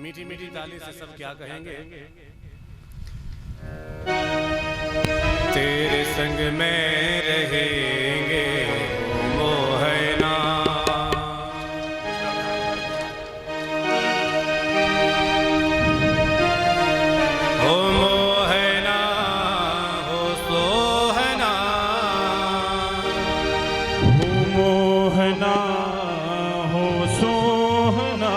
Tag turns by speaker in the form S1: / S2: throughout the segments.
S1: मीठी मीठी ताली से सब क्या कहेंगे? तेरे संग में रहेंगे मोहना, हो मोहना, हो सोहना,
S2: हो मोहना, हो सोहना,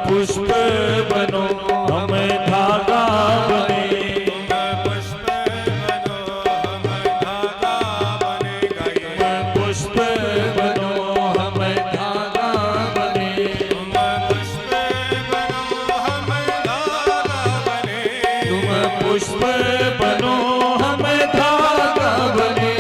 S2: पुष्प बनो हम धागा बने,
S1: पुष्प बनो हम धागा बने,
S2: पुष्प बनो हम धागा बने,
S1: पुष्प बनो हम धागा बने,
S2: तुम पुष्प बनो हम धागा बने,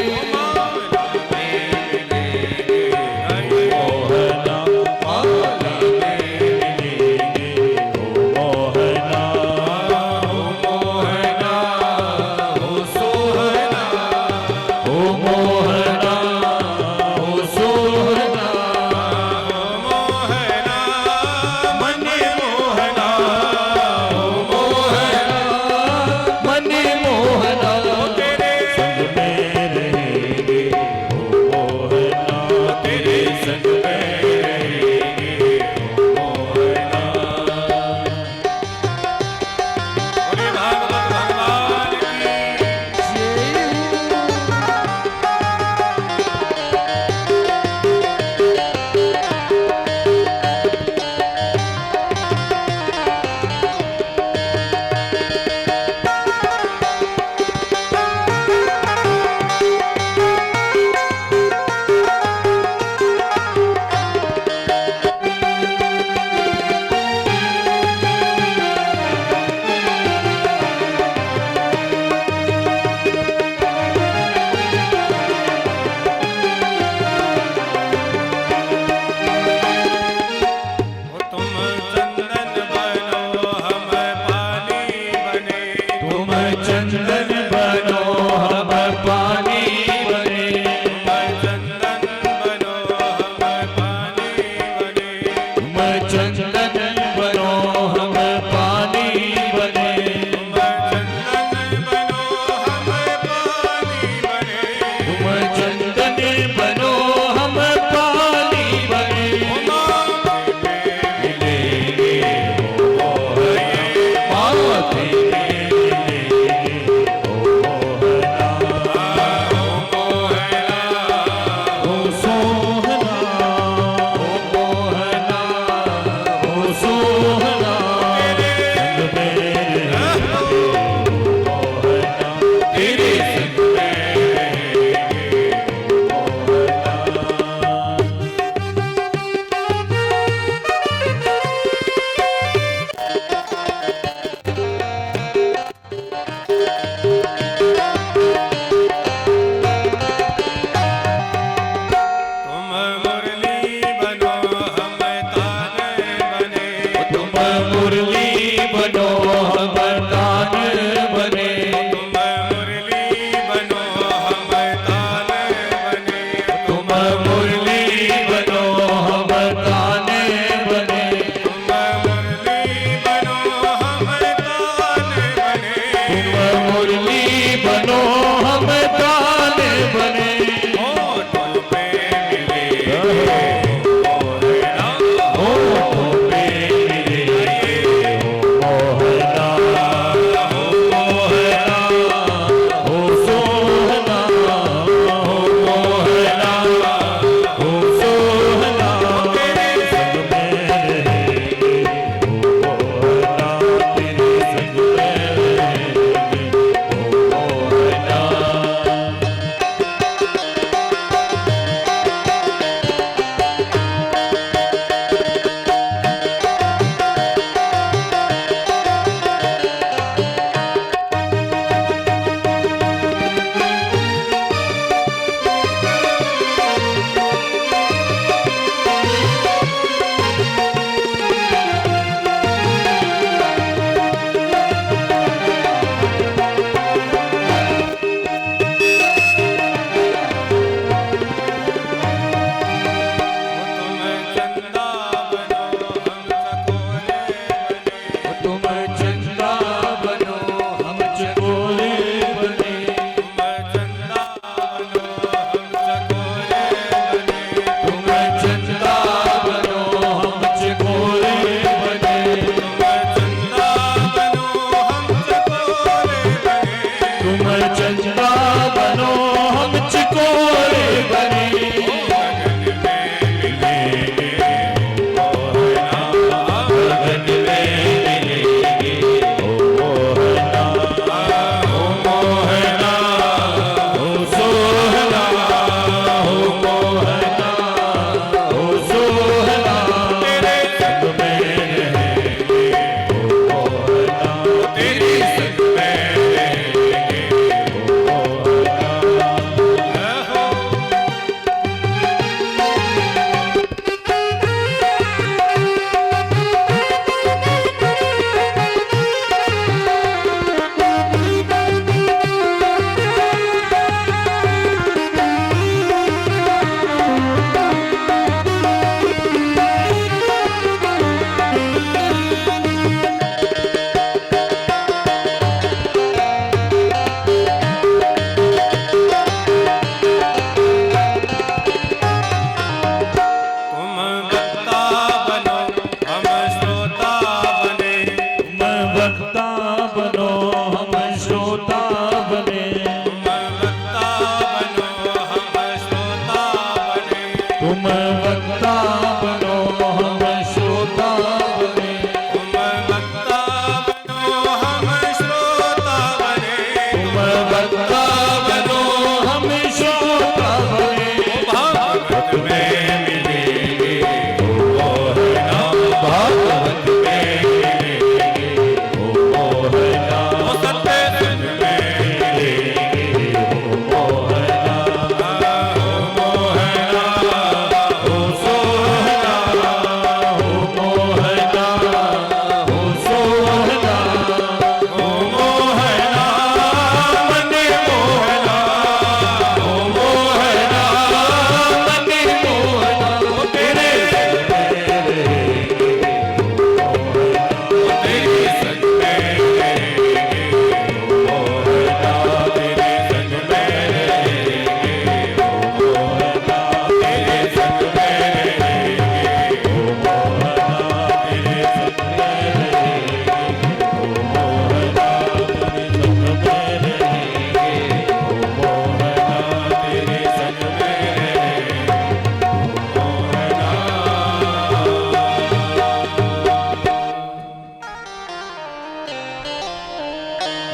S2: चंदा बनो हम चिकोरे बने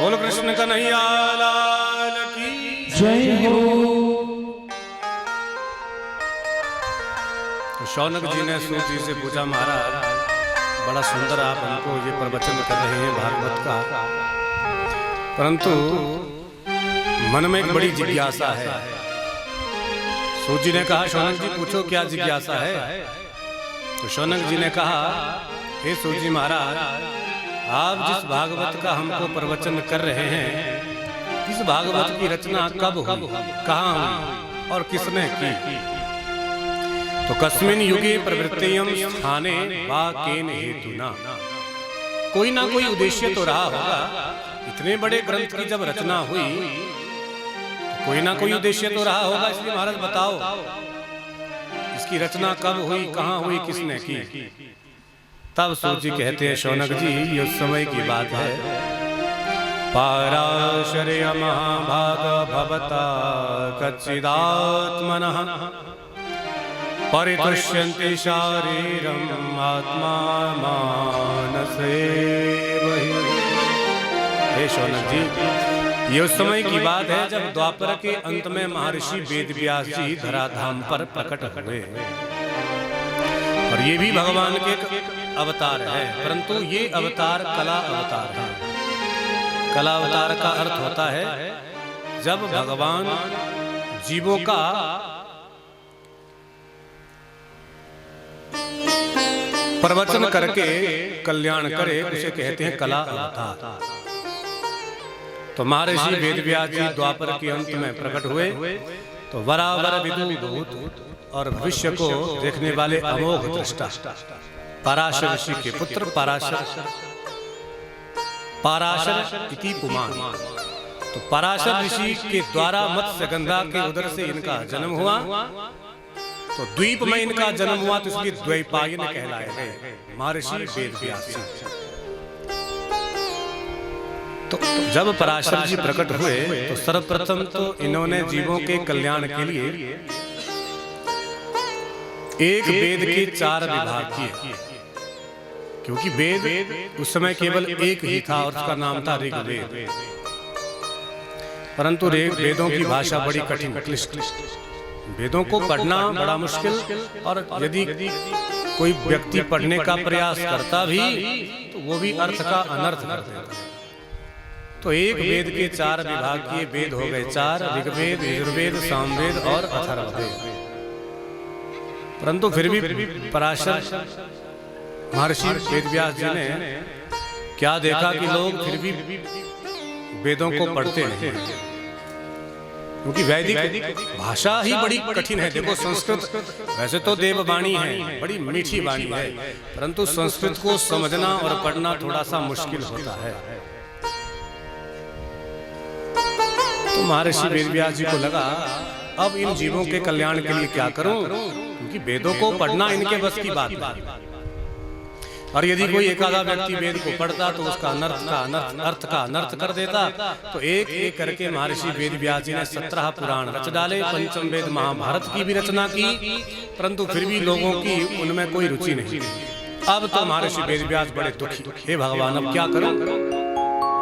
S1: बोल कृष्ण कन्हैया लाल की
S2: जय हो।
S1: तो शौनक जी ने सूत जी से पूछा, महाराज बड़ा सुंदर आप हमको ये प्रवचन कर रहे हैं भागवत का, परंतु मन में एक बड़ी जिज्ञासा है। सूत जी ने कहा, शौनक जी पूछो क्या जिज्ञासा है। तो शौनक जी ने कहा, हे सूत जी महाराज, आप जिस भागवत का हमको प्रवचन कर रहे हैं, इस भागवत की रचना कब हुई, कहाँ हुई और किसने की। तो कस्मिन युगे प्रवृत्तियम स्थाने वा केन हेतुना, कोई ना कोई उद्देश्य तो रहा होगा। इतने बड़े ग्रंथ की जब रचना हुई तो कोई ना कोई उद्देश्य तो रहा होगा, इसलिए महाराज बताओ इसकी रचना कब हुई, कहाँ हुई, किसने की। तब सूत जी कहते हैं, शौनक जी ये उस समय की बात है, पाराशर्य महाभाग भवता कच्चिदात्मनः परितुष्यन्ति शारीरम् आत्मा मानसे वहि। हे शौनक जी, ये उस समय की बात है जब द्वापर के अंत में महर्षि वेदव्यास जी धराधाम पर प्रकट हुए, और ये भी भगवान के अवतार है, परंतु ये अवतार कला अवतार है। कला अवतार का अर्थ होता है जब भगवान जीवों का प्रवचन करके कल्याण करे, उसे कहते हैं कला अवतार। तो महर्षि वेदव्यास जी द्वापर के अंत में प्रकट हुए, तो वरावर विदु भूत और भविष्य को देखने वाले अमोघ दृष्टा पराशर ऋषि के पुत्र पराशर इति पुमान। तो पराशर ऋषि के द्वारा मत्स्य गंगा के उदर से इनका जन्म हुआ, तो द्वीप में इनका जन्म हुआ, तो इसलिए द्वैपायन कहलाए गए महर्षि वेदव्यास जी। तो जब पराशर जी प्रकट हुए तो सर्वप्रथम तो इन्होंने जीवों के कल्याण के लिए एक वेद के 4 विभाग किए, क्योंकि वेद उस समय केवल एक ही था और उसका नाम था ऋग्वेद। परंतु वेदों की भाषा बड़ी कठिन क्लिष्ट, वेदों को पढ़ना बड़ा मुश्किल, और यदि कोई व्यक्ति पढ़ने का प्रयास करता भी तो वो भी अर्थ का अनर्थ कर देता। तो एक वेद के 4 विभाग किए, वेद हो गए 4, ऋग्वेद, यजुर्वेद, सामवेद और अथर्ववेद। परंतु फिर भी पराशर महर्षि वेदव्यास जी ने क्या देखा कि लोग फिर भी वेदों को पढ़ते नहीं, क्योंकि वैदिक भाषा ही बड़ी कठिन है। देखो संस्कृत वैसे तो देववाणी है, बड़ी मीठी वाणी है, परंतु संस्कृत को समझना और पढ़ना थोड़ा सा मुश्किल होता है। तो महर्षि वेदव्यास जी को लगा अब इन जीवों के कल्याण के लिए क्या करूं, क्योंकि वेदों को पढ़ना इनके बस की बात नहीं, और यदि कोई एकाधा व्यक्ति वेद को पढ़ता तो उसका अर्थ का अनर्थ कर देता। तो एक एक करके महर्षि वेदव्यास जी ने 17 पुराण रच डाले, पंचम वेद महाभारत की भी रचना की, परंतु फिर भी लोगों की उनमें कोई रुचि नहीं। अब तो महर्षि वेदव्यास बड़े दुखी, हे भगवान अब क्या करूं,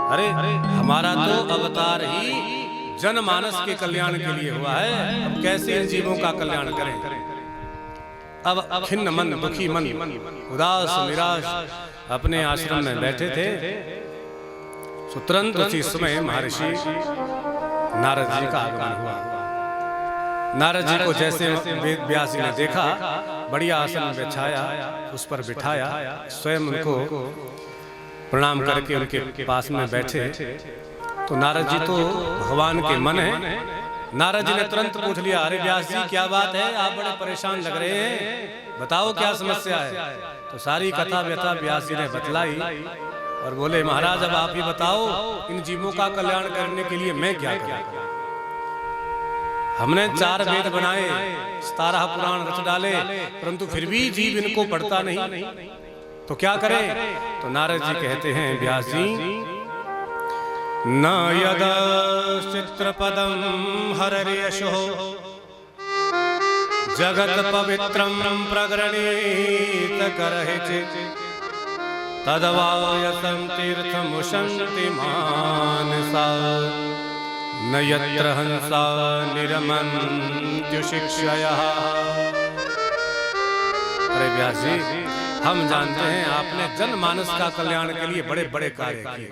S1: अरे हमारा तो अवतार ही जनमानस के कल्याण के लिए हुआ है, अब कैसे इन जीवों का कल्याण करें। अब खिन्न मन, दुखी मन, उदास निराश अपने आश्रम में बैठे थे। सो तुरंत उसी समय महर्षि नारद जी का आगमन हुआ। नारद जी को जैसे वेदव्यास जी ने देखा, बढ़िया आसन बिछाया, उस पर बिठाया, स्वयं उनको प्रणाम करके उनके पास में बैठे। तो नारद जी तो भगवान के मन है। नारद जी ने तुरंत पूछ लिया, अरे व्यास जी क्या बात है, आप बड़े परेशान लग रहे हैं, बताओ क्या समस्या है। तो सारी कथा व्यथा व्यास जी ने बतलाई और बोले महाराज अब आप ही बताओ, इन जीवों का कल्याण करने के लिए मैं क्या करूं। हमने 4 वेद बनाए, 17 पुराण रच डाले, परंतु फिर भी जीव इनको पढ़ता नहीं, तो क्या करें। तो नारद जी कहते हैं, व्यास जी न यद चित्रपदं हरर्यशो जगत पवित्रं प्रगृणीत करहिचित् तदवायसं तीर्थमुशन्ति मानसा न यत्र हंसा निरमन्त्युशिक्षयः। अरे व्यास जी हम जानते हैं आपने जनमानस का कल्याण के लिए बड़े बड़े कार्य किए,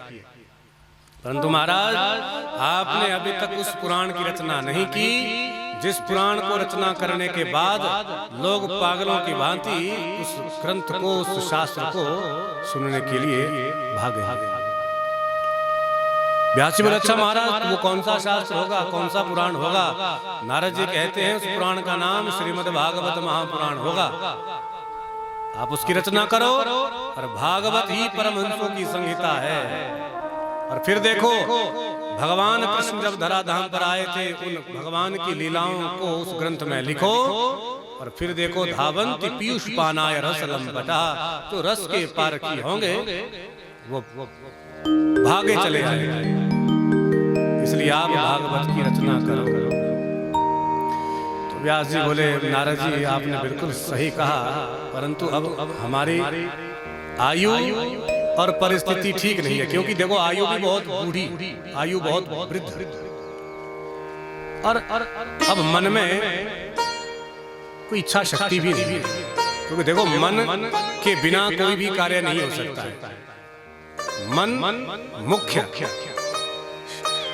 S1: परंतु महाराज आपने अभी तक उस पुराण की रचना नहीं की जिस पुराण को रचना करने के बाद लोग पागलों की भांति उस ग्रंथ को, उस शास्त्र को सुनने के लिए भागे। व्यास जी बोले अच्छा महाराज वो कौन सा शास्त्र होगा, कौन सा पुराण होगा। नारद जी कहते हैं उस पुराण का नाम श्रीमद् भागवत महापुराण होगा, आप उसकी रचना करो, और भागवत ही परमहंसों की संहिता है। और फिर देखो भगवान कृष्ण जब धराधाम पर आए थे, उन भगवान की लीलाओं को उस ग्रंथ में लिखो, और फिर देखो धावन्ति पीयूष पानाय रस लंबटा, तो रस के पारखी होंगे वो भागे चले जाएंगे। इसलिए आप भागवत की रचना करो। तो व्यास जी बोले नारद जी आपने बिल्कुल सही कहा, परंतु अब हमारी आयु और परिस्थिति ठीक नहीं है, क्योंकि देखो आयु भी बहुत बूढ़ी, आयु बहुत वृद्ध, और अब मन में कोई इच्छा शक्ति भी नहीं है, क्योंकि देखो मन के बिना कोई भी कार्य नहीं हो सकता है। मन मुख्य,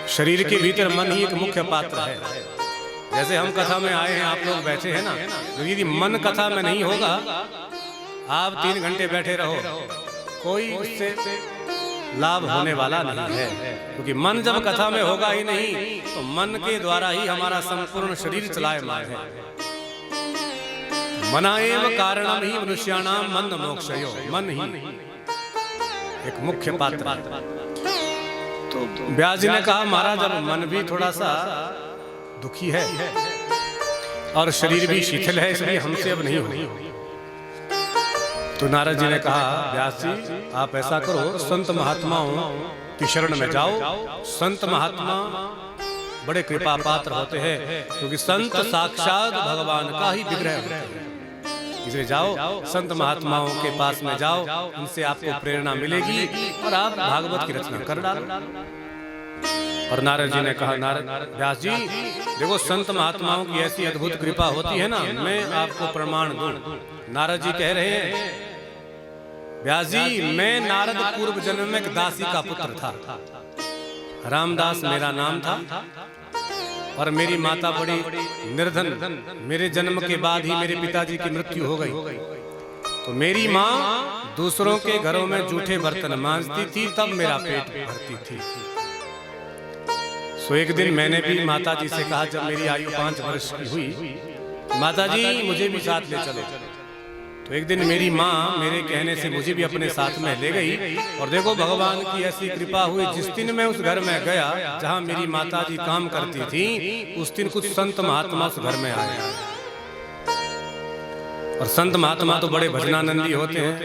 S1: शरीर के भीतर मन ही एक मुख्य पात्र है। जैसे हम कथा में आए हैं, आप लोग बैठे हैं ना, यदि मन कथा में नहीं होगा, आप 3 घंटे बैठे रहो, कोई उससे लाभ होने वाला नहीं है, क्योंकि मन जब कथा में होगा ही नहीं तो मन के द्वारा ही हमारा संपूर्ण शरीर चलायमान है। मनाएव कारणम ही मनुष्याणाम मंद मोक्षयो, मन ही एक मुख्य पात्र। तो व्यास जी ने कहा महाराज अब मन भी थोड़ा सा दुखी है और शरीर भी शिथिल है, इसलिए हमसे अब नहीं होगा। तो नारद जी ने कहा व्यास जी आप ऐसा करो, संत महात्माओं की शरण में जाओ। संत महात्मा बड़े कृपा पात्र होते हैं, क्योंकि संत साक्षात भगवान का ही विग्रह होते हैं। इसलिए जाओ, संत महात्माओं के पास में जाओ, उनसे आपको प्रेरणा मिलेगी और आप भागवत की रचना कर डालो। और नारद जी ने कहा, नारद व्यास जी देखो, संत महात्माओं की ऐसी अद्भुत कृपा होती है ना, मैं आपको प्रमाण दूं। नारद जी कह रहे हैं, व्यास जी मैं नारद पूर्व जन्म में एक दासी का पुत्र था, रामदास मेरा नाम था, और मेरी माता बड़ी निर्धन, मेरे जन्म के बाद ही मेरे पिताजी की मृत्यु हो गई। तो मेरी माँ दूसरों के घरों में जूठे बर्तन मांजती थी, तब मेरा पेट भरती थी। सो एक दिन मैंने भी माता जी से कहा, जब मेरी आयु 5 वर्ष की हुई, माता जी मुझे भी साथ ले चलो। तो एक दिन मेरी माँ मेरे कहने से मुझे भी अपने साथ में ले गई। और देखो भगवान की ऐसी कृपा हुई, जिस दिन मैं उस घर में गया जहाँ मेरी माता जी काम करती थी, उस दिन कुछ संत महात्मा उस घर में आए। और संत महात्मा तो बड़े भजनानंदी होते हैं,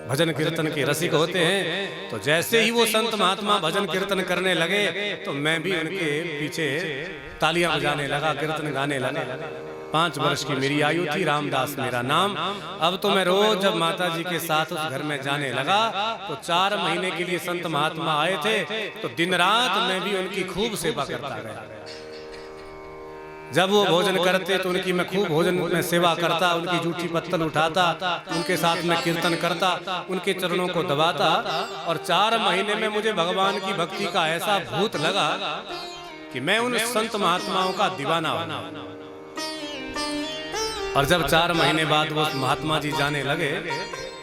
S1: भजन कीर्तन के रसिक होते हैं। तो जैसे ही वो संत महात्मा भजन कीर्तन करने लगे, तो मैं भी उनके पीछे तालियां बजाने लगा, कीर्तन गाने लगा। 5 वर्ष की मेरी आयु थी, रामदास मेरा नाम। अब तो मैं रोज जब माता जी के साथ उस घर में जाने लगा, तो 4 महीने के लिए संत महात्मा आए थे, तो दिन रात मैं भी उनकी खूब सेवा करता गया। जब वो भोजन करते तो उनकी मैं खूब भोजन में सेवा करता, उनकी जूठी पत्तल उठाता, उनके साथ में कीर्तन करता, उनके चरणों को दबाता। और 4 महीने में मुझे भगवान की भक्ति का ऐसा भूत लगा कि मैं उन संत महात्माओं का दीवाना हो। और जब 4 महीने बाद वो महात्मा जी जाने लगे,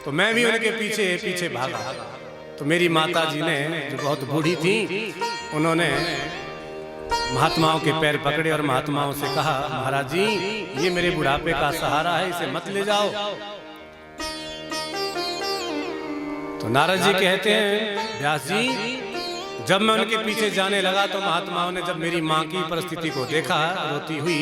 S1: तो मैं भी उनके पीछे पीछे भागा। तो मेरी माता जी ने, जो बहुत बूढ़ी थी, उन्होंने महात्माओं के पैर पकड़े और महात्माओं से कहा, महाराज जी ये मेरे बुढ़ापे का सहारा है, इसे मत ले जाओ। तो नारद जी कहते हैं, व्यास जी जब मैं उनके पीछे जाने लगा, तो महात्माओं ने जब मेरी माँ की परिस्थिति को देखा रोती हुई,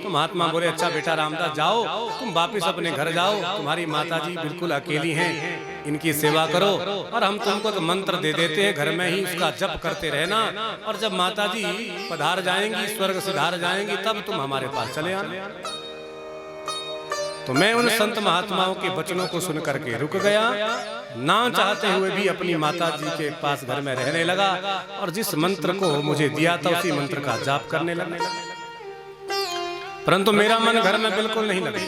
S1: तो महात्मा बोले, अच्छा बेटा रामदास जाओ, तुम वापिस अपने घर जाओ, तुम्हारी माता जी बिल्कुल अकेली हैं, इनकी सेवा करो, और हम तुमको तो मंत्र दे देते हैं, घर में ही उसका जप करते रहना, और जब माता जी पधार जाएंगी, स्वर्ग सिधार जाएंगी, तब तुम हमारे पास चले आना। तो मैं उन संत महात्माओं के वचनों को सुन करके रुक गया, ना चाहते हुए भी अपनी माता जी के पास घर में रहने लगा, और जिस मंत्र को मुझे दिया था उसी मंत्र का जाप करने लगा। परंतु मेरा मन घर में बिल्कुल नहीं लगा,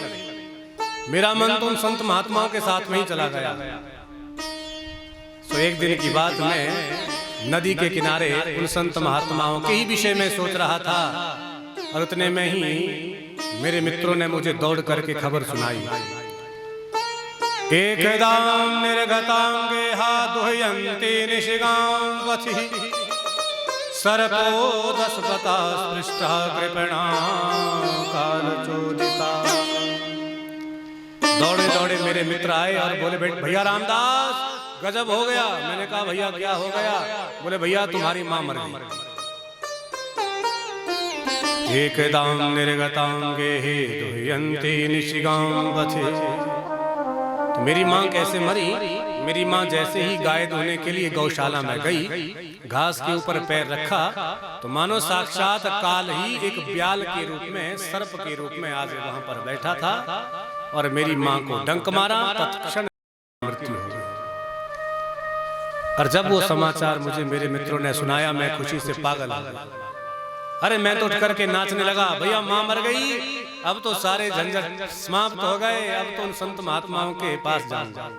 S1: मेरा मन तो उन संत महात्माओं के साथ में ही चला गया। तो एक दिन की बात, मैं नदी के किनारे उन संत महात्माओं के ही विषय में सोच रहा था, और उतने में ही मेरे मित्रों ने मुझे दौड़ करके खबर सुनाई। एकदां निर्गतांगे दुह्यन्ति निशिगां वचि, सर्पो दशपता स्पृष्टः कृपणा कालचोदिता। दौड़े दौड़े मेरे मित्र आए और बोले, भैया रामदास गजब हो गया। मैंने कहा, भैया क्या हो गया? बोले, भैया तुम्हारी माँ मर गई। एकदां निर्गतांगे दुह्यन्ति निशिगां वचि। तो मेरी माँ कैसे मरी? मेरी माँ जैसे ही गाय धोने के लिए गौशाला में गई, घास के ऊपर पैर रखा, तो मानो साक्षात काल ही एक ब्याल के रूप में, सर्प के रूप में आज वहां पर बैठा था, और मेरी माँ को डंक मारा, तत्क्षण मृत्यु हो गई। और जब वो समाचार मुझे मेरे मित्रों ने सुनाया, मैं खुशी से पागल हो गया। अरे मैं तो उठ करके नाचने लगा, भैया माँ मर गई, अब तो सारे झंझट समाप्त हो गए, अब तो उन संत महात्माओं के पास जाऊंगा।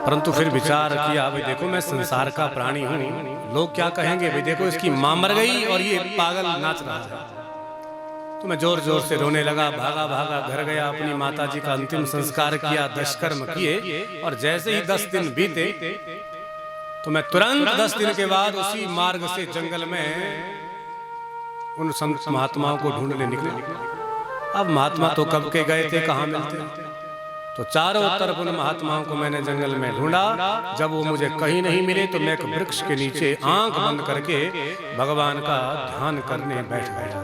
S1: परंतु फिर विचार किया, भाई देखो मैं संसार का प्राणी हूँ, लोग क्या कहेंगे, भाई देखो इसकी माँ मर गई और ये पागल नाच रहा है। तो मैं जोर जोर से रोने लगा, भागा भागा घर गया, अपनी माता जी का अंतिम संस्कार किया, दशकर्म किए, और जैसे ही 10 दिन बीते, तो मैं तुरंत 10 दिन के बाद उसी मार्ग से जंगल में उन संत महात्माओं को ढूंढने निकले। अब महात्मा तो कब के गए थे, कहाँ मिलते? तो चारों तरफ उन महात्माओं को मैंने जंगल में ढूंढा। जब वो मुझे कहीं नहीं मिले, तो मैं एक वृक्ष के नीचे आंख बंद करके भगवान का ध्यान करने बैठ गया।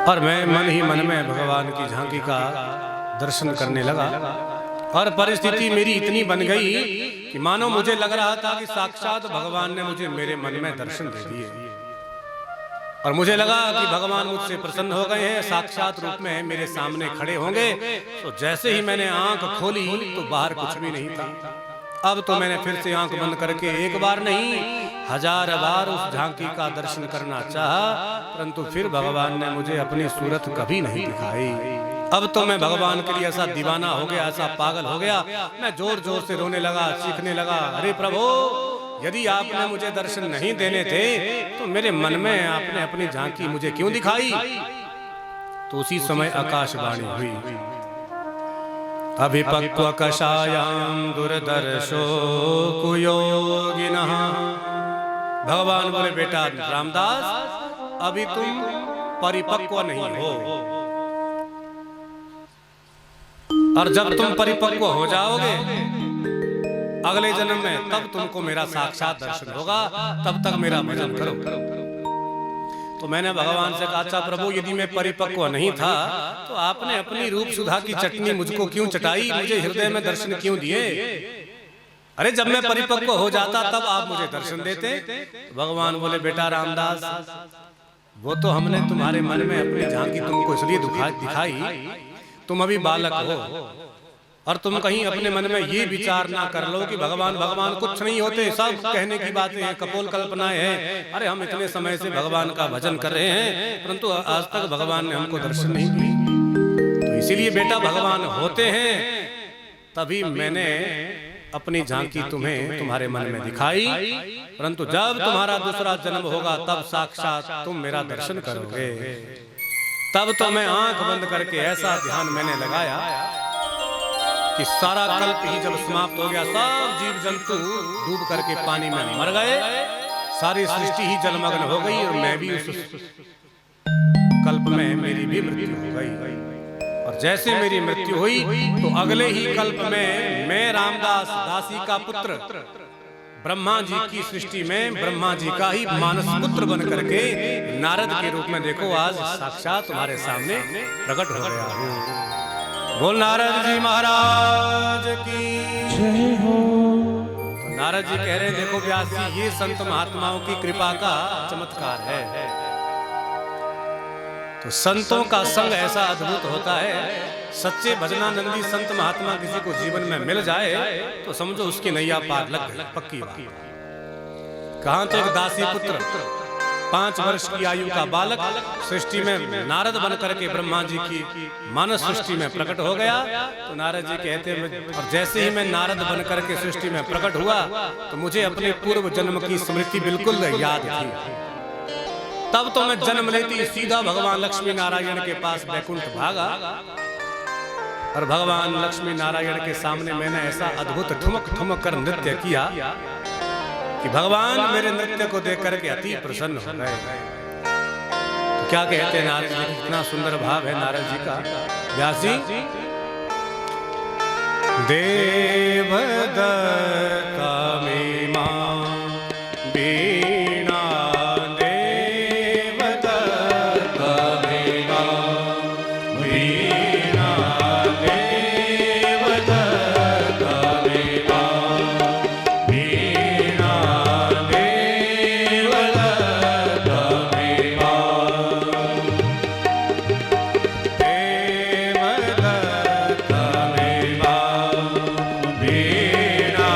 S1: और मैं मन ही मन में भगवान की झांकी का दर्शन करने लगा और परिस्थिति मेरी इतनी बन गई कि मानो मुझे लग रहा था कि साक्षात भगवान ने मुझे मेरे मन में दर्शन दे दिए और मुझे लगा कि भगवान मुझसे प्रसन्न हो गए हैं, साक्षात रूप में मेरे सामने खड़े होंगे। तो जैसे ही मैंने आंख खोली तो बाहर कुछ भी नहीं था। अब तो मैंने फिर से आंख बंद करके एक बार नहीं 1000 बार उस झांकी का दर्शन करना चाहा, परंतु फिर भगवान ने मुझे अपनी सूरत कभी नहीं दिखाई। अब तो मैं भगवान के लिए ऐसा दीवाना हो गया, ऐसा पागल हो गया, मैं जोर जोर से रोने लगा, चीखने लगा, अरे प्रभु, यदि आपने मुझे दर्शन नहीं देने थे तो मेरे मन में आपने अपनी झांकी मुझे क्यों दिखाई। तो उसी समय आकाशवाणी हुई, अभिपक्व कषायाम दुर्दर्शो कुयोगिनः। भगवान बोले, बेटा रामदास, अभी तुम परिपक्व नहीं हो, और जब तुम परिपक्व हो जाओगे अगले जन्म में, तब तुमको मेरा साक्षात दर्शन होगा, तब तक मेरा भजन करो। तो मैंने भगवान से कहा, अच्छा प्रभु, यदि मैं परिपक्व नहीं था तो आपने अपनी रूप सुधा की चटनी मुझको क्यों चटाई, मुझे हृदय में दर्शन क्यों दिए। अरे जब मैं परिपक्व हो जाता तब आप मुझे दर्शन देते। भगवान बोले, बेटा रामदास, वो तो हमने तुम्हारे मन में अपनी झांकी तुमको इसलिए दिखाई, तुम अभी बालक हो और तुम कहीं अपने मन में ये विचार ना कर लो कि भगवान भगवान कुछ नहीं होते, सब कहने की बातें हैं, कपोल कल्पनाएं हैं। अरे हम इतने समय से भगवान का भजन कर रहे हैं, परंतु आज तक भगवान ने हमको दर्शन नहीं दिए। तो इसीलिए बेटा, भगवान होते हैं तभी मैंने अपनी झांकी तुम्हें तुम्हारे मन में दिखाई, परंतु जब तुम्हारा दूसरा जन्म होगा तब साक्षात तुम मेरा दर्शन करोगे। तब तो मैं आंख बंद करके ऐसा ध्यान मैंने लगाया कि सारा कल्प ही जब समाप्त हो गया, सब जीव जंतु डूब करके पानी में मर गए, सारी सृष्टि ही जलमग्न हो गई और मैं भी उस कल्प में मेरी भी मृत्यु हो गई। और जैसे मेरी मृत्यु हुई तो अगले ही कल्प में मैं रामदास दासी का पुत्र ब्रह्मा जी की सृष्टि में ब्रह्मा जी का ही मानस पुत्र बन करके नारद के रूप में देखो आज साक्षात तुम्हारे सामने प्रकट हो गया हूँ। बोल नारद जी महाराज की जय हो। तो नारद जी कह रहे, देखो व्यास जी, ये संत महात्माओं की कृपा का चमत्कार है। तो संतों का संग ऐसा अद्भुत होता है, सच्चे भजनानंदी संत महात्मा किसी को जीवन में मिल जाए तो समझो उसकी नैया पार लग गई, पक्की बात। कहां तो एक दासी पुत्र 5 वर्ष की आयु का बालक सृष्टि में नारद बन करके ब्रह्मा जी की मानस सृष्टि में प्रकट हो गया। तो नारद जी कहते हैं, और जैसे ही मैं नारद बन करके सृष्टि में प्रकट हुआ तो मुझे अपने पूर्व जन्म की स्मृति बिल्कुल याद थी। तब तो मैं जन्म लेती सीधा भगवान लक्ष्मी नारायण के पास बैकुंठ भागा, और भगवान लक्ष्मी नारायण के सामने मैंने ऐसा अद्भुत ठुमक ठुमक कर नृत्य किया कि भगवान मेरे नृत्य को देख करके अति प्रसन्न हो गए। तो क्या कहते हैं नारद जी, कितना सुंदर भाव है नारद जी का। व्यास जी, देवदत्ता में मां बीणा, देवदत्ता में मां बीणा, देवदत्ता में मां बीणा, देवदत्ता में मां, देवदत्ता में मां बीणा,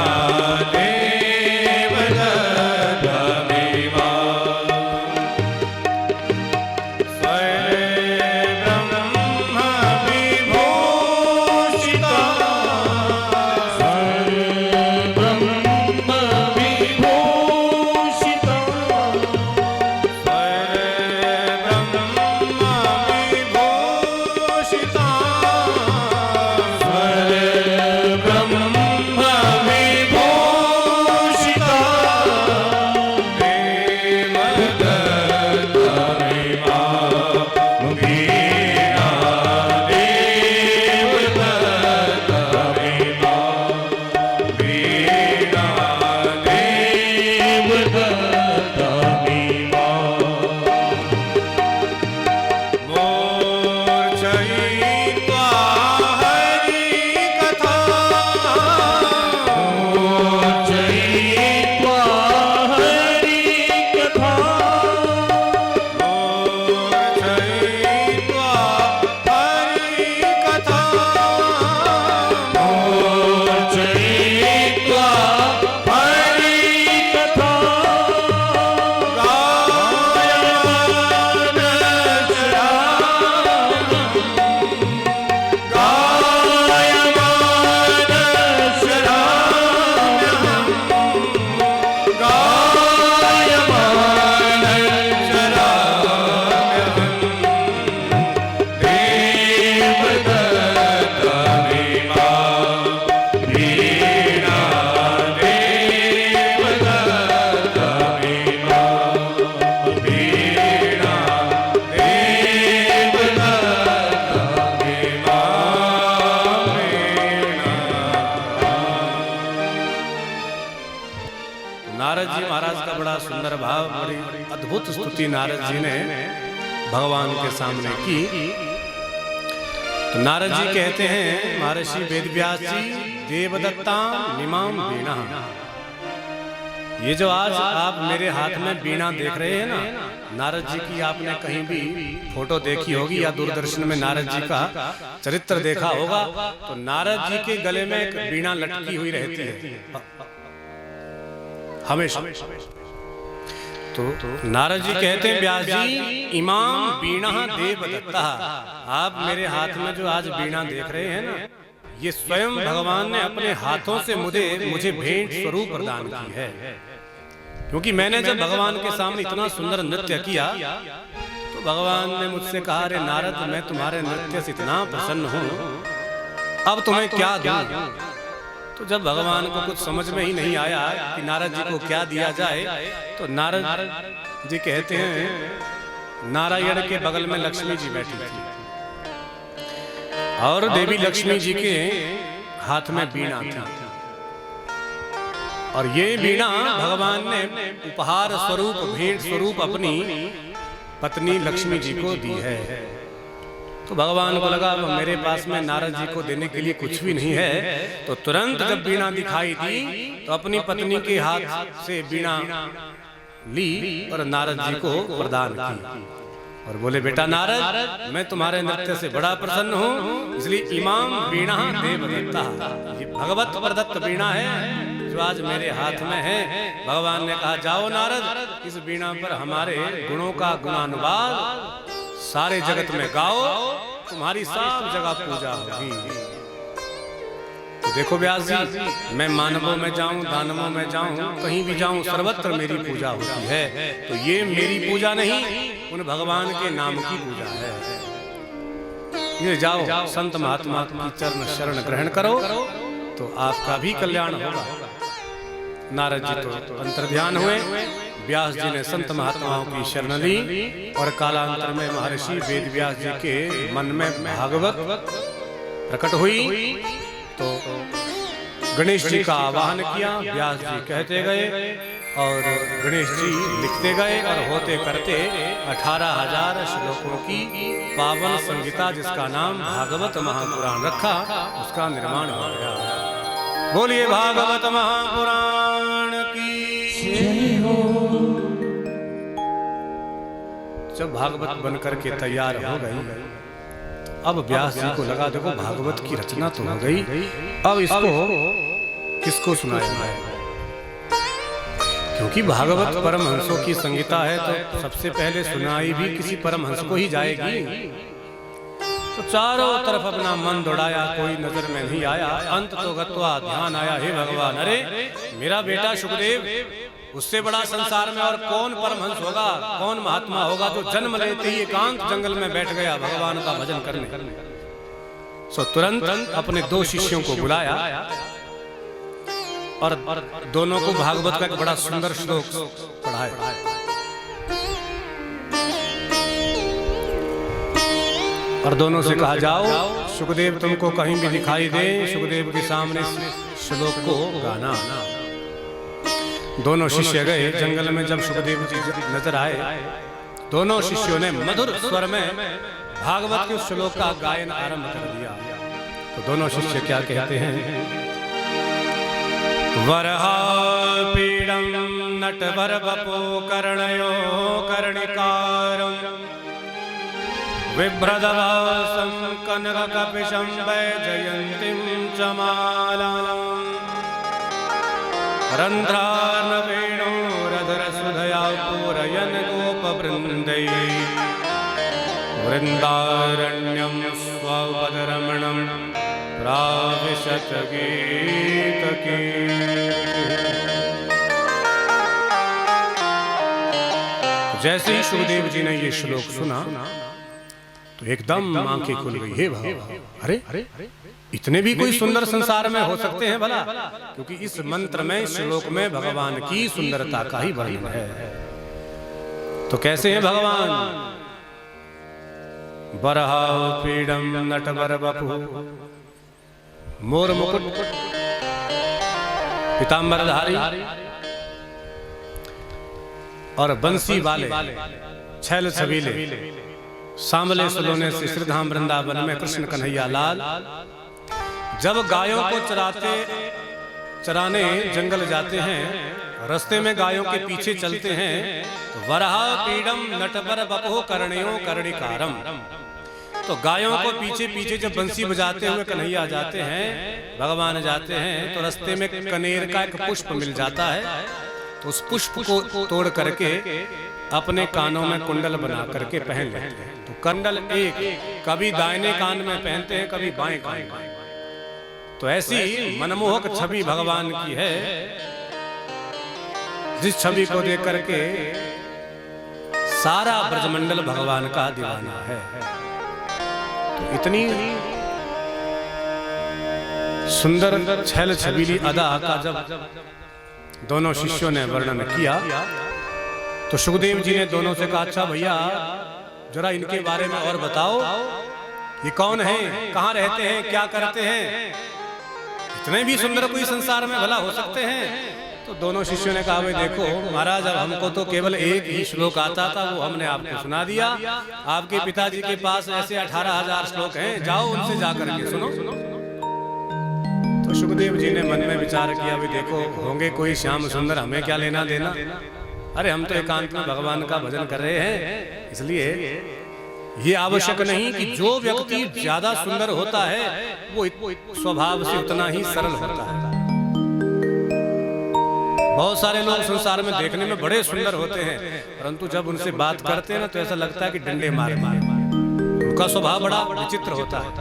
S1: नारद जी महाराज का बड़ा सुंदर भाव, बड़ी अद्भुत स्तुति नारद जी ने भगवान के सामने की। तो नारद जी कहते हैं, महर्षि वेदव्यास जी, देवदत्ता निमाम वीणा, ये जो आज आप मेरे हाथ में वीणा देख रहे हैं ना, नारद जी की आपने कहीं भी फोटो देखी होगी या दूरदर्शन में नारद जी का चरित्र देखा होगा, तो नारद जी के गले में एक वीणा लटकी हुई रहती है हमेशा। तो नारद जी कहते हैं, व्यास जी, इमाम वीणा देवदत्ता, आप मेरे हाथ में जो आज वीणा देख रहे हैं ना, ये स्वयं भगवान ने अपने हाथों से मुझे भेंट स्वरूप प्रदान की है। क्योंकि मैंने जब भगवान के सामने इतना सुंदर नृत्य किया तो भगवान ने मुझसे कहा, अरे नारद, मैं तुम्हारे नृत्य से इतना प्रसन्न हूँ, अब तुम्हें क्या दूं? तो जब भगवान को कुछ समझ में ही नहीं आया कि नारद जी को क्या दिया जाए, तो नारद जी कहते हैं, नारायण के बगल में लक्ष्मी जी बैठी थी और देवी लक्ष्मी जी के हाथ में वीणा थी, और ये वीणा भगवान ने उपहार स्वरूप, भेंट स्वरूप अपनी पत्नी लक्ष्मी जी को दी है। तो भगवान को लगा मेरे पास में नारद जी को देने के लिए कुछ भी नहीं है, तो तुरंत जब वीणा दिखाई दी तो अपनी पत्नी के हाथ से वीणा ली और नारद जी को प्रदान की और बोले, बेटा नारद, मैं तुम्हारे नृत्य से बड़ा प्रसन्न हूँ, इसलिए इमाम वीणा देवदत्ता, ये भगवत प्रदत्त वीणा है जो आज मेरे हाथ में है। भगवान ने कहा, जाओ नारद, इस वीणा पर हमारे गुणों का गुणानुवाद सारे जगत में गाओ, तुम्हारी सब जगह पूजा होगी। तो देखो व्यास जी, मैं मानवों में जाऊं, दानवों में जाऊं, कहीं भी जाऊं, सर्वत्र मेरी पूजा होती है। तो ये मेरी पूजा नहीं, उन भगवान के नाम की पूजा है। ये जाओ, संत महात्मा की चरण शरण ग्रहण करो तो आपका भी कल्याण होगा। नारद जी तो अंतर्ध्यान हुए, व्यास जी ने संत महात्माओं की शरण ली और कालांतर में महर्षि वेदव्यास जी के मन में भागवत प्रकट हुई। तो गणेश जी का आवाहन किया, व्यास जी कहते गए और गणेश जी लिखते गए और होते करते 18,000 श्लोकों की पावन संहिता, जिसका नाम भागवत महापुराण रखा, उसका निर्माण हो गया। बोलिए भागवत महापुराण की जय हो। जब भागवत बनकर के तैयार हो गई, अब व्यास जी को लगा, देखो भागवत की रचना तो हो गई, अब इसको किसको सुनाया जाए? क्योंकि भागवत परमहंसों की संहिता है, तो सबसे पहले सुनाई भी किसी परमहंस को ही जाएगी। तो चारों तरफ अपना मन दौड़ाया, कोई नजर में नहीं आया। अंत तो गत्वा ध्यान आया, हे भगवान, अरे मेरा बेटा शुकदेव, उससे बड़ा संसार में और कौन परमहंस होगा, कौन महात्मा होगा जो जन्म लेते ही एकांत जंगल में बैठ गया भगवान का भजन करने। सो तुरंत अपने 2 शिष्यों को बुलाया और दोनों को भागवत का एक बड़ा सुंदर श्लोक पढ़ाया। और दोनों से कहा, जाओ शुकदेव, तुमको कहीं भी दिखाई दे, शुकदेव के सामने श्लोक को गाना। दोनों शिष्य गए जंगल में। जब शुकदेव जी नजर आए, दोनों शिष्यों ने मधुर स्वर में भागवत के श्लोक का गायन आरंभ कर दिया। तो दोनों शिष्य क्या कहते हैं? वरहापीडं नटवर वपो कर्णयो कर्णिकारं बिभ्रदवासं कनककपिशं वैजयन्तीं च मालां रन्ध्रार्णवेणोरधरसुधया पूरयन् गोपवृन्दैः वृन्दारण्यं स्वपदरमणं प्राविशत गीतके। जैसे ही शुकदेव जी ने ये श्लोक सुना तो एकदम आंखें खुल गई। हे भगवान, अरे इतने भी कोई सुंदर संसार में हो सकते हैं भला? क्योंकि इस मंत्र में, श्लोक में भगवान की सुंदरता का ही वर्णन है। तो कैसे हैं भगवान? वरहापीडं नटवर वपु, मोर मुकुट, पीतांबरधारी, और बंसी वाले छैल छबीले सांवले सलोने से श्रीधाम वृंदावन में कृष्ण कन्हैया लाल जब गायों को चराने जंगल जाते हैं, रास्ते में गायों के पीछे चलते हैं तो वराह पीड़म नटवर बपो कर्णयो कर्णिकारम। तो गायों को पीछे पीछे जब बंसी बजाते हुए कन्हैया जाते हैं, भगवान जाते हैं, तो रास्ते में कनेर का एक पुष्प मिल जाता है। तो उस पुष्प को तोड़ करके अपने कानों में कुंडल बना करके पहन लेते हैं। तो कुंडल एक कभी दाहिने कान में पहनते हैं, कभी बाएं कान में। तो ऐसी मनमोहक छवि भगवान की है, जिस छवि को देख करके सारा ब्रजमंडल भगवान का दीवाना है। तो इतनी सुंदर छैल छबीली अदा का जब दोनों शिष्यों ने वर्णन किया तो सुखदेव जी ने दोनों से कहा, अच्छा भैया जरा इनके बारे में और बताओ, ये कौन है, कहाँ रहते हैं, क्या करते हैं, इतने भी सुंदर कोई संसार में भला हो सकते हैं। तो दोनों शिष्यों ने कहा, भाई देखो महाराज, अब हमको तो केवल एक ही श्लोक आता था, वो हमने आपको सुना दिया। आपके पिताजी के पास ऐसे 18,000 श्लोक हैं, जाओ उनसे जाकर के सुनो। तो सुखदेव जी ने मन में विचार किया, भाई देखो होंगे कोई श्याम सुंदर, हमें क्या लेना देना, अरे हम तो एकांत में भगवान का भजन कर रहे हैं, इसलिए ये आवश्यक नहीं कि जो व्यक्ति ज्यादा सुंदर होता है वो स्वभाव से उतना ही सरल होता है। बहुत सारे लोग संसार में देखने में बड़े सुंदर होते हैं, परंतु जब उनसे बात करते हैं ना तो ऐसा लगता है कि डंडे मार मार, उनका स्वभाव बड़ा विचित्र होता है।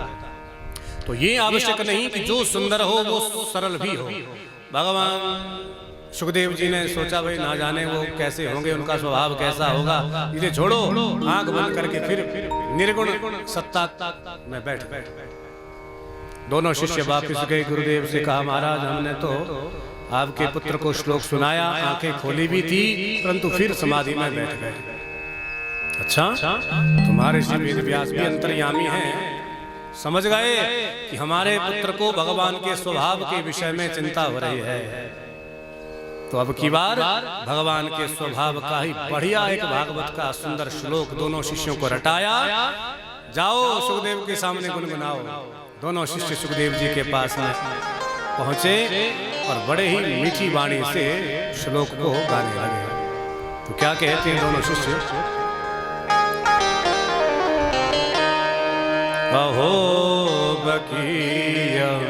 S1: तो ये आवश्यक नहीं कि जो सुंदर हो वो सरल भी हो। भगवान सुखदेव जी ने सोचा, भाई ना जाने वो कैसे होंगे, उनका स्वभाव कैसा होगा, इसे छोड़ो, आंख बंद करके फिर निर्गुण सत्ता में बैठ गए। दोनों शिष्य वापिस गए, गुरुदेव से कहा, महाराज हमने तो आपके पुत्र को श्लोक सुनाया, आंखें खोली भी थी, परंतु फिर समाधि में बैठ गए। अच्छा, तुम्हारे श्री वेद व्यास भी अंतर्यामी हैं, समझ गए कि हमारे पुत्र को भगवान के स्वभाव के विषय में चिंता हो रही है। तो अब की बार भगवान के स्वभाव का ही बढ़िया एक भागवत का सुंदर श्लोक दोनों शिष्यों को रटाया। जाओ सुखदेव के सामने गुनगुनाओ। दोनों शिष्य सुखदेव जी के पास में पहुंचे और बड़े ही मीठी वाणी से श्लोक को गाने लगे। तो क्या कहते हैं दोनों शिष्य, अहो बकीयम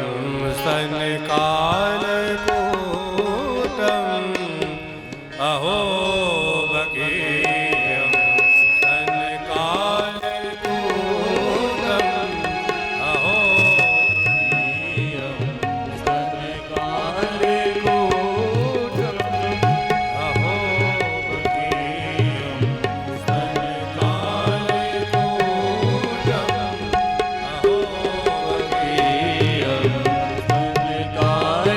S1: सनकाल कूटम, अहो बकीयम सनकाल कूटम, अहो बकीयम सनकाल कूटम, अहो बकीयम सनकाल कूटम, अहो बकीयम सनकाल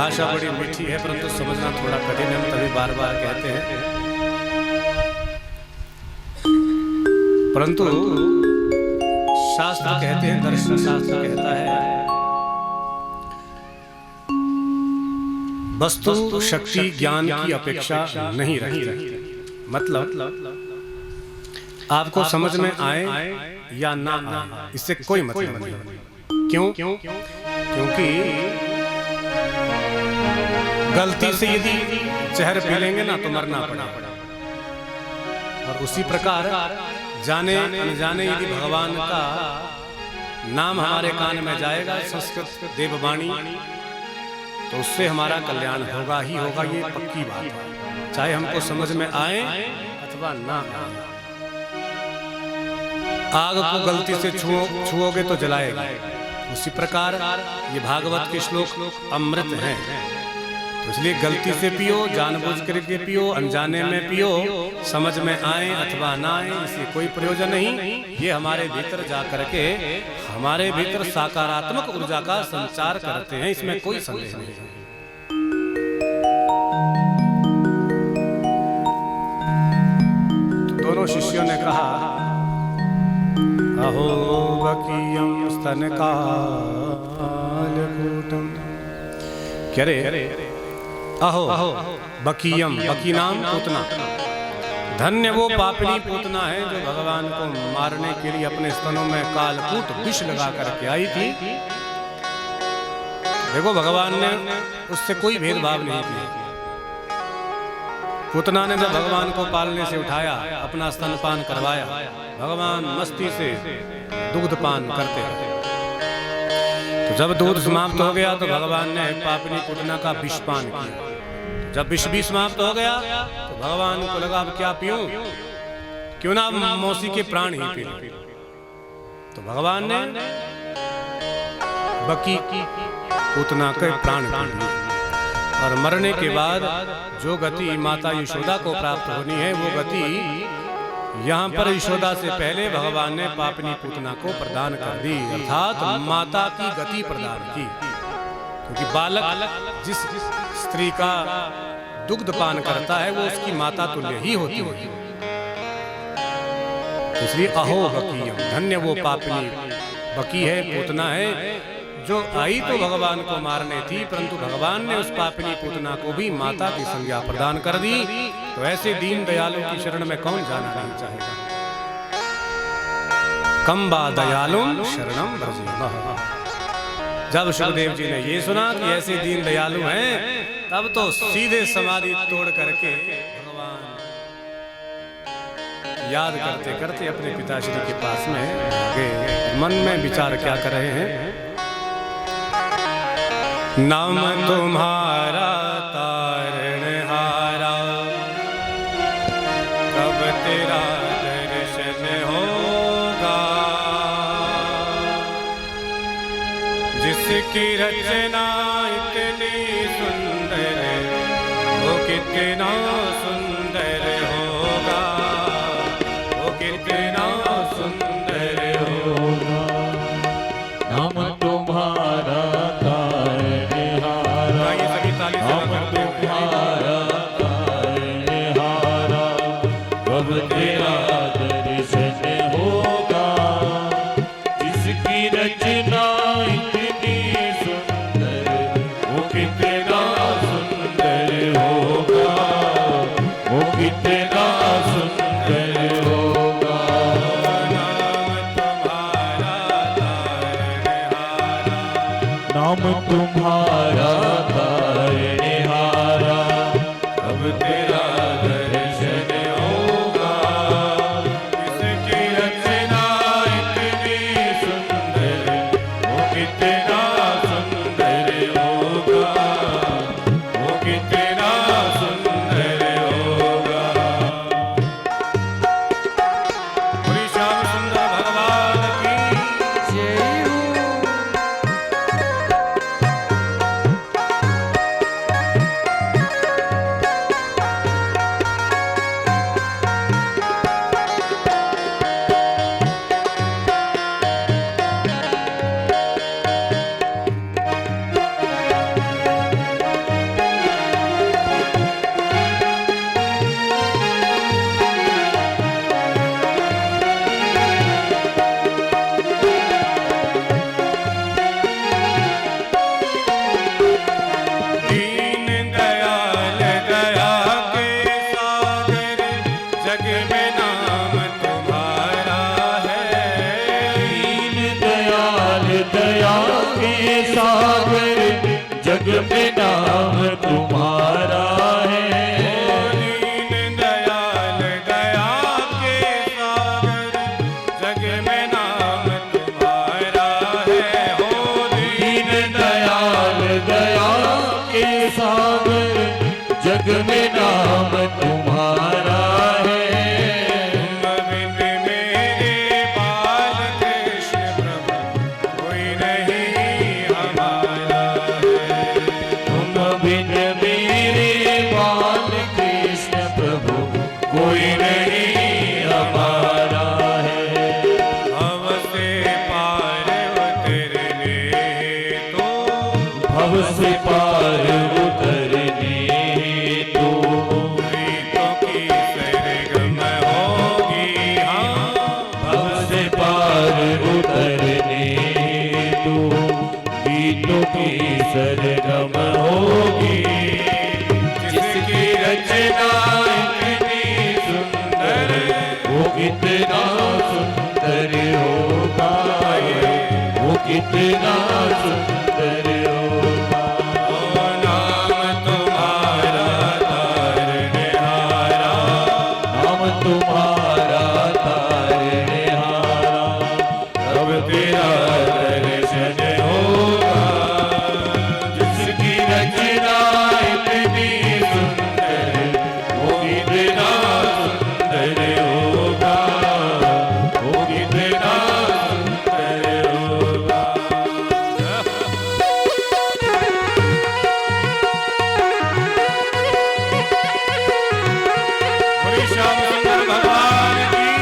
S1: भाषा बड़ी मीठी है परंतु समझना थोड़ा कठिन है, हम तभी बार बार कहते हैं। परंतु शास्त्र कहते हैं, दर्शन शास्त्र कहता है, वस्तु शक्ति ज्ञान की अपेक्षा नहीं रखती। मतलब आपको समझ में आए या ना आए इससे कोई मतलब नहीं। क्यों? क्योंकि गलती से यदि जहर पी लेंगे ना तो मरना पड़ेगा, और उसी प्रकार जाने अनजाने यदि भगवान का नाम हमारे कान में जाएगा, संस्कृत देववाणी, तो उससे हमारा कल्याण होगा ही होगा, ये पक्की बात है, चाहे हमको समझ में आए अथवा ना आए। आग को गलती से छुओगे तो जलाएगा, उसी प्रकार ये भागवत के श्लोक अमृत हैं। तो इसलिए गलती से पियो, जानबूझ करके पियो, अनजाने में पियो, समझ में आए अथवा ना आए इससे कोई प्रयोजन नहीं। ये हमारे भीतर जा करके हमारे भीतर सकारात्मक ऊर्जा का संचार करते हैं, इसमें कोई संदेह नहीं है। तो दोनों शिष्यों ने कहा, अहो बकीयम स्तनकालकूटम। क्या रे? अहो बकीयम, बकी नाम पूतना। धन्य वो पापनी पूतना है जो भगवान को मारने के लिए अपने स्तनों में कालकूट विष लगा करके आई थी। देखो भगवान ने उससे कोई भेदभाव नहीं किया। पूतना ने जब भगवान को पालने से उठाया, अपना स्तनपान करवाया, भगवान मस्ती से दूध पान करते रहे। तो जब दूध समाप्त हो गया तो भगवान ने पापनी पूतना का विष पान किया। जब विष भी समाप्त हो गया तो भगवान को लगा अब क्या पीऊं, क्यों ना मौसी के प्राण ही पी लूं। तो भगवान ने बकी पूतना के प्राण पी लिए, और मरने के बाद जो गति माता यशोदा को प्राप्त होनी है वो गति यहाँ पर यशोदा से पहले भगवान ने पापनी पूतना को प्रदान कर दी, अर्थात माता की गति प्रदान की। क्योंकि बालक जिस स्त्री का दुग्ध पान करता है वो उसकी माता तुल्य ही होती है। इसलिए अहो बकीयम, धन्य वो पापनी बकी है, पूतना है जो आई तो भगवान को मारने थी, परंतु भगवान ने उस पापनी पूतना को भी माता की संज्ञा प्रदान कर दी। तो ऐसे दीन दयालु की शरण में कौन जाना नहीं चाहेगा। कम्बा दयालुम शरणम ब्रजेमः। जब सुखदेव जी ने ये सुना कि ऐसे दीन दयालु हैं, तब तो सीधे समाधि तोड़ करके भगवान याद करते करते अपने पिताश्री के पास में गए। मन में विचार क्या कर रहे हैं, नाम तुम्हारा तारणहारा, कब तेरा दर्शन होगा, जिसकी रचना इतनी सुंदर वो कितना सुंदर होगा, वो कितना सुंदर होगा।
S2: नाम तुम्हारा तेरा दर्शन होगा, जिसकी रचना इतनी सुंदर वो कितना सुंदर होगा, वो कितना सुंदर होगा। नाम तुम्हारा तारणहारा, अब तेरा दर्शन होगा, जिसकी रचना इतनी सुंदर वो कितना सुंदर होगा, वो कितना सुंदर होगा। कोई नहीं हमारा है।
S1: भव से पार उतरने तो
S2: भव से पार उतरने तो
S1: प्रीतों की सरगम होगी। हाँ
S2: भव से पार उतरने तो गीतों की सरगम होगी। जिसकी रचना इतनी सुंदर वो कितना सुंदर होगा, वो कितना सुंदर होगा।
S1: ओ नाम तुम्हारा तारनहारा,
S2: नाम तुम्हारा तारनहारा, कब तेरा दर्शन होगा। जिसकी रचना इतनी सुंदर वो कितना सुंदर होगा, वो कितना सुंदर होगा।
S1: बोले श्याम सुंदर भगवान की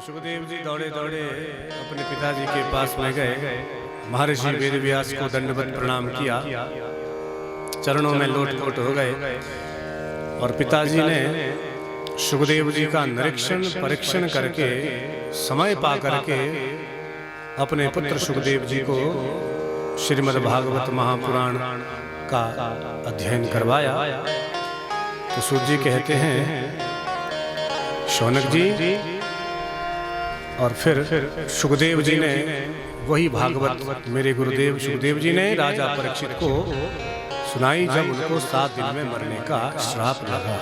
S1: सुखदेव जी दौड़े दौड़े अपने पिताजी के पास में गए महर्षि वेदव्यास को दंडवत प्रणाम किया, चरणों में लोटपोट हो गए और पिताजी ने सुखदेव जी का निरीक्षण परीक्षण करके समय पा करके अपने पुत्र सुखदेव जी को श्रीमद् भागवत महापुराण का अध्ययन करवाया। तो सूत जी कहते हैं शौनक जी और फिर सुखदेव जी ने वही भागवत मेरे गुरुदेव सुखदेव जी ने राजा परीक्षित को सुनाई जब उनको 7 दिन में मरने का श्राप लगा।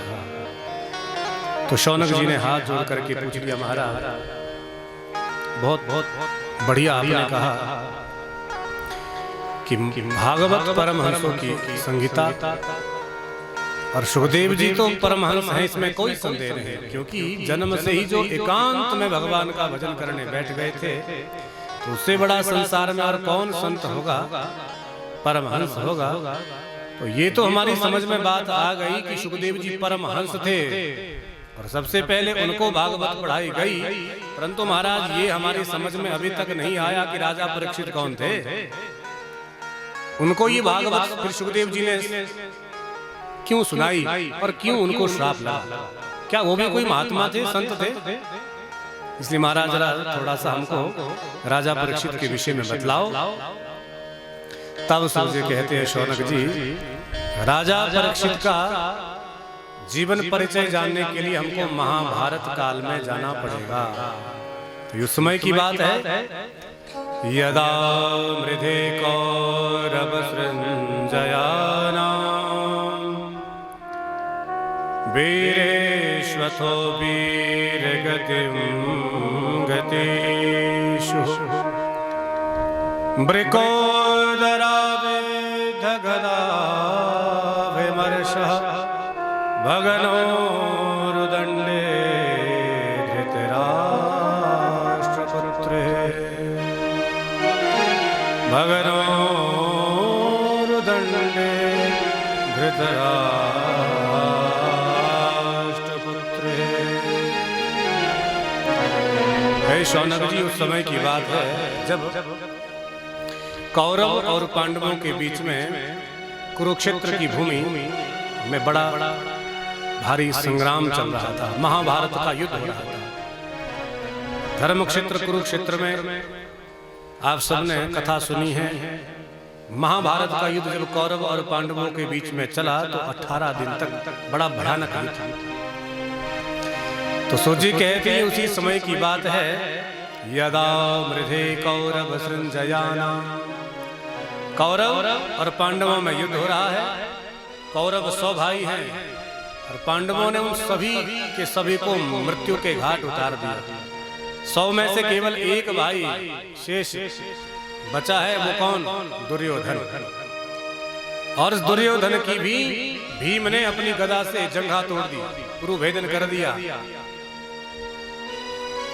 S1: तो शौनक जी ने हाथ जोड़ करके पूछ लिया, महाराज बहुत बहुत बढ़िया आपने कहा कि भागवत परमहंसों की संगीता और सुखदेव जी तो परमहंस हैं, इसमें कोई संदेह नहीं, क्योंकि जन्म से ही जो एकांत में भगवान का भजन करने बैठ गए थे, तो उससे बड़ा संसार में और कौन संत होगा, परमहंस होगा। तो ये तो हमारी समझ में बात आ गई कि सुखदेव जी परमहंस थे और सबसे पहले उनको भागवत पढ़ाई गई, परंतु महाराज ये हमारी समझ में अभी तक नहीं आया कि राजा परीक्षित कौन थे। उनको ये भागवत फिर सुखदेव जी ने क्यों सुनाई और क्यों उनको श्राप लगा? क्या वो भी कोई महात्मा थे, संत थे? इसलिए महाराज जरा थोड़ा सा हमको राजा परीक्षित के विषय में बतलाओ। तब सूर्य कहते हैं शौनक जी, राजा परीक्षित का जीवन परिचय जानने के लिए हमको महाभारत काल में जाना पड़ेगा। तो उस समय की बात है, यदा मृधे कौरव सृंजयानां वीरेश्वथो वीरगतिं गतेषु बृकोदरा विदधगदा विमर्शः भगनोरुदण्डे धृतराष्ट्रपुत्रे भगनोरुदण्डे धृतराष्ट्रपुत्रे। हे शौनक जी, उस समय की बात है जब कौरव और पांडवों के बीच में कुरुक्षेत्र की भूमि में बड़ा भारी संग्राम चल रहा था, महाभारत का युद्ध हो रहा था। धर्म क्षेत्र कुरुक्षेत्र में आप सबने कथा सुनी है। महाभारत का युद्ध जब कौरव और पांडवों के बीच में चला तो 18 दिन तक बड़ा भयानक युद्ध था। तो सूजी कहते हैं उसी समय की बात है, यदा मृधे कौरव सृंजयानां, कौरव और पांडवों में युद्ध हो रहा है। कौरव 100 भाई हैं और पांडवों ने उन सभी के सभी को मृत्यु के घाट उतार दिया। 100 में से केवल एक भाई शेष बचा है, वो कौन? दुर्योधन। और दुर्योधन की भी भीम ने अपनी गदा से जंघा तोड़ दी, पुरुभेदन कर दिया।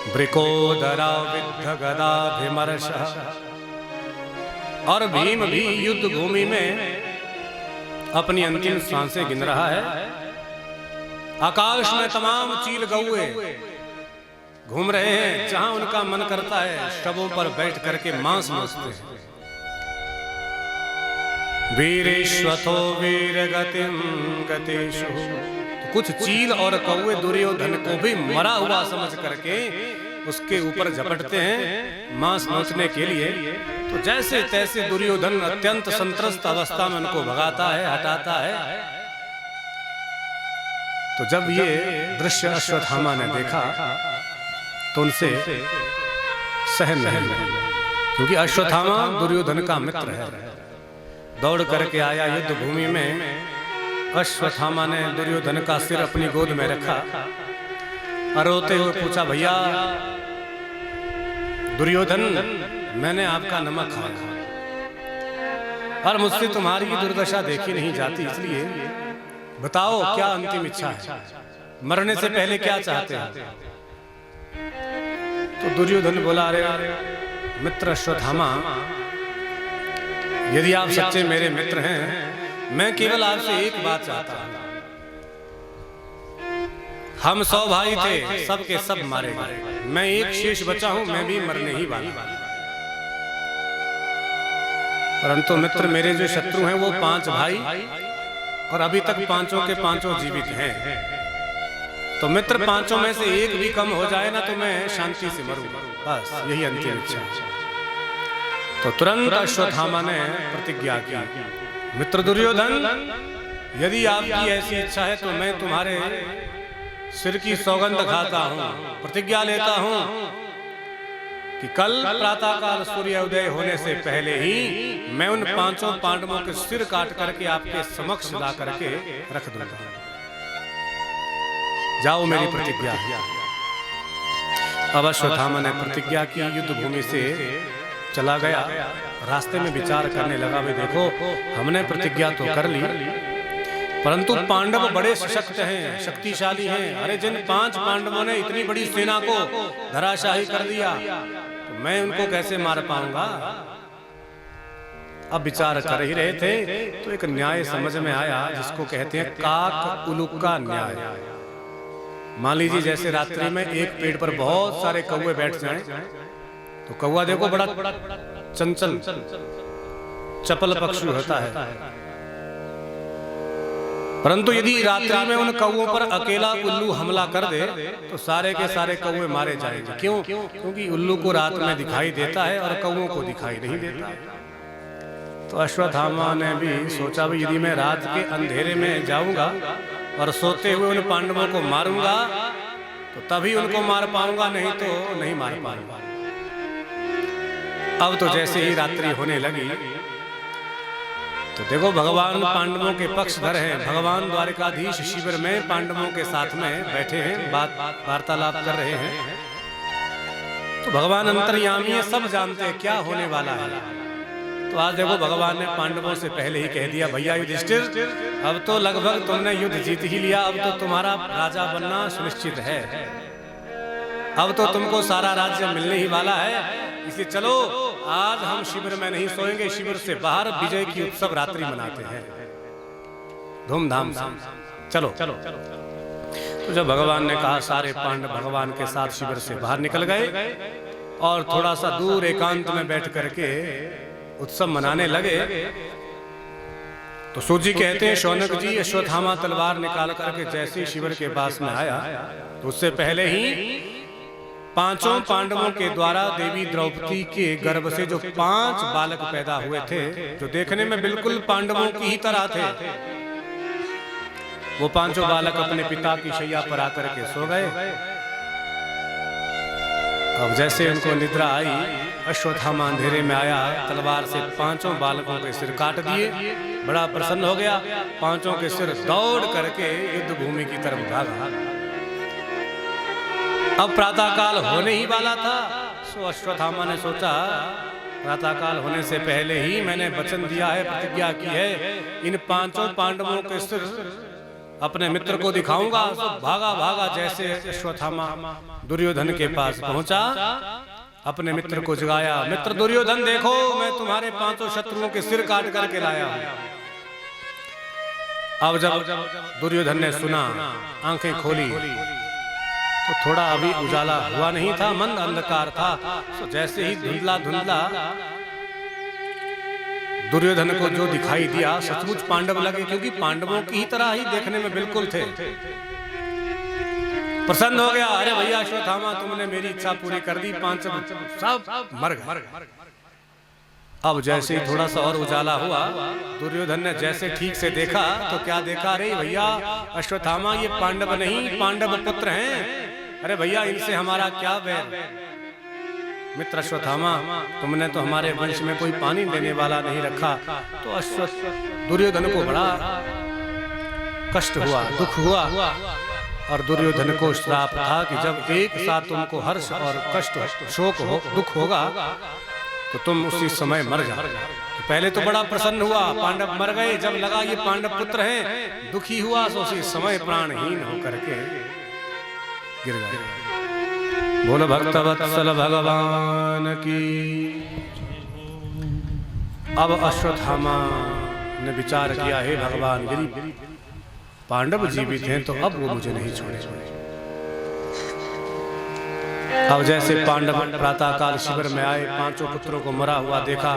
S1: बृकोदरा विदधगदा विमर्शः, और भीम भी युद्ध भूमि में अपनी अंतिम सांसें गिन रहा है। आकाश में तमाम चील गौए घूम रहे हैं, जहां उनका मन करता है शवों पर बैठ करके मांस नोचते हैं। वीरेश्वथो वीरगतिं गतेषु, कुछ चील और कौए दुर्योधन को भी मरा हुआ समझ करके उसके ऊपर झपटते हैं मांस नोचने के लिए। तो जैसे तैसे दुर्योधन अत्यंत संत्रस्त अवस्था में उनको भगाता है, हटाता है। तो जब ये दृश्य अश्वत्थामा ने देखा तो उनसे सहन नहीं हुआ, क्योंकि अश्वत्थामा दुर्योधन का मित्र है। दौड़ करके आया युद्ध भूमि में। अश्वत्थामा ने दुर्योधन का सिर अपनी गोद में रखा और रोते हुए पूछा, भैया दुर्योधन, मैंने आपका नमक खाया और मुझसे तुम्हारी दुर्दशा देखी नहीं जाती, इसलिए बताओ क्या अंतिम इच्छा है, मरने से पहले क्या चाहते हैं? तो दुर्योधन बोला, अरे मित्र अश्वत्थामा, यदि आप सच्चे मेरे मित्र हैं, मैं केवल आपसे एक बात चाहता हूं। हम 100 भाई थे, सब के सब मारे गए, मैं एक शेष बचा हूं, मैं भी मरने ही वाला। परंतु मित्र मेरे जो शत्रु हैं वो 5 भाई और अभी तक पांचों के पांचों जीवित हैं। तो मित्र पांचों में से एक भी कम हो जाए ना तो मैं शांति से मरूंगा, बस यही अंतिम इच्छा है। तो तुरंत अश्वत्थामा ने प्रतिज्ञा की, मित्र दुर्योधन यदि आपकी ऐसी इच्छा है तो मैं तुम्हारे सिर की सौगंध खाता हूं, प्रतिज्ञा लेता हूं कि कल प्रातःकाल सूर्योदय होने से पहले ही मैं उन 5 पांडवों के सिर काट करके आपके समक्ष ला करके रख दूंगा। जाओ मेरी प्रतिज्ञा। अब अश्वत्थामा ने प्रतिज्ञा की, युद्ध भूमि से चला गया। रास्ते में विचार करने लगा, भाई देखो हमने प्रतिज्ञा तो कर ली, परंतु पांडव बड़े सशक्त हैं, शक्तिशाली हैं। अरे जिन 5 पांडवों ने इतनी बड़ी सेना को धराशाही कर दिया तो मैं उनको कैसे मार पाऊंगा। अब विचार कर ही रहे थे तो एक न्याय समझ में आया जिसको कहते हैं काक उलूक का न्याय। मान लीजिए जैसे रात्रि में एक पेड़ पर बहुत सारे कौवे बैठ जाएं, तो कौवा देखो बड़ा चंचल चपल पक्षी होता है, परंतु यदि रात्रि में उन कौवों पर अकेला उल्लू हमला कर दे तो सारे के सारे कौवे मारे जाएंगे। क्यों? क्योंकि उल्लू को रात में दिखाई देता है और कौवों को दिखाई नहीं देता। तो अश्वत्थामा ने भी सोचा, भाई यदि मैं रात के अंधेरे में जाऊंगा और सोते हुए उन पांडवों को मारूंगा तो तभी उनको मार पाऊंगा, नहीं तो नहीं मार पाऊंगा। अब तो जैसे ही रात्रि होने लगी तो देखो भगवान पांडवों के पक्षधर हैं। भगवान द्वारिकाधीश शिविर में पांडवों के साथ में बैठे हैं, बात वार्तालाप कर रहे हैं। तो भगवान अंतर्यामी है, सब जानते हैं क्या होने वाला है। तो आज देखो भगवान ने पांडवों से पहले ही कह दिया, भैया युधिष्ठिर अब तो लगभग तुमने युद्ध जीत ही लिया, अब तो तुम्हारा राजा बनना सुनिश्चित है, अब तो तुमको सारा राज्य मिलने ही वाला है। इसलिए चलो आज हम शिविर में नहीं सोएंगे, शिविर से बाहर विजय की उत्सव रात्रि मनाते हैं धूमधाम से, चलो। तो जब भगवान ने कहा, सारे पांडव भगवान के साथ शिविर से बाहर निकल गए और थोड़ा सा दूर एकांत में बैठ करके उत्सव मनाने लगे। तो सूत जी कहते हैं, शौनक जी अश्वत्थामा तलवार निकाल करके जैसे शिविर के पास में आया तो उससे पहले ही 5 पांडवों के द्वारा देवी द्रौपदी के गर्भ से जो 5 बालक पैदा हुए थे, जो देखने में बिल्कुल पांडवों की ही तरह थे, वो 5 बालक अपने पिता की शैया पर आकर के सो गए। अब जैसे उनको निद्रा आई, अश्वत्थामा अंधेरे में आया, तलवार से 5 बालकों के सिर काट दिए, बड़ा प्रसन्न हो गया। 5 के सिर दौड़ करके युद्ध भूमि की तरफ भागा। अब प्रातःकाल होने ही वाला था, सो अश्वत्थामा ने सोचा प्रातःकाल होने से पहले ही मैंने वचन दिया है, प्रतिज्ञा की है, इन 5 पांडवों के सिर अपने मित्र को दिखाऊंगा। सो भागा भागा जैसे अश्वत्थामा दुर्योधन के पास पहुंचा, अपने मित्र को जगाया, मित्र दुर्योधन देखो मैं तुम्हारे 5 शत्रुओं के सिर काट करके लाया हूं। अब जब दुर्योधन ने सुना, आंखें खोली तो थोड़ा अभी उजाला हुआ नहीं था, मंद अंधकार था। तो जैसे ही धुंधला धुंधला दुर्योधन को जो दिखाई दिया, सचमुच पांडव लगे, क्योंकि पांडवों की ही तरह ही देखने में बिल्कुल थे। प्रसन्न हो गया, अरे भैया अश्वत्थामा तुमने मेरी इच्छा पूरी कर दी, 5 सब मर गए। अब जैसे ही थोड़ा सा और उजाला हुआ, दुर्योधन ने जैसे ठीक से देखा तो क्या देखा, अरे भैया अश्वत्थामा ये पांडव नहीं, पांडव पुत्र हैं। अरे भैया इनसे हमारा क्या बैर। मित्र अश्वत्थामा तुमने तो हमारे वंश में कोई पानी देने वाला नहीं रखा। तो दुर्योधन को बड़ा कष्ट हुआ, दुख हुआ, और दुर्योधन को श्राप था कि जब एक साथ तुमको हर्ष और कष्ट, शोक हो, दुख होगा तो तुम उसी समय मर जाओ। तो पहले तो बड़ा प्रसन्न हुआ, पांडव मर गए, जब लगा ये पांडव पुत्र हैं, दुखी हुआ, तो उसी समय प्राणहीन होकर के गिर गए। बोल भक्तवत्सल भगवान की। अब अश्वत्थामा ने विचार किया, हे भगवान गिरी पांडव जीवित हैं तो अब वो मुझे नहीं छोड़े। अब जैसे पांडव प्रातःकाल शिविर में आए, पांचों पुत्रों को मरा हुआ देखा,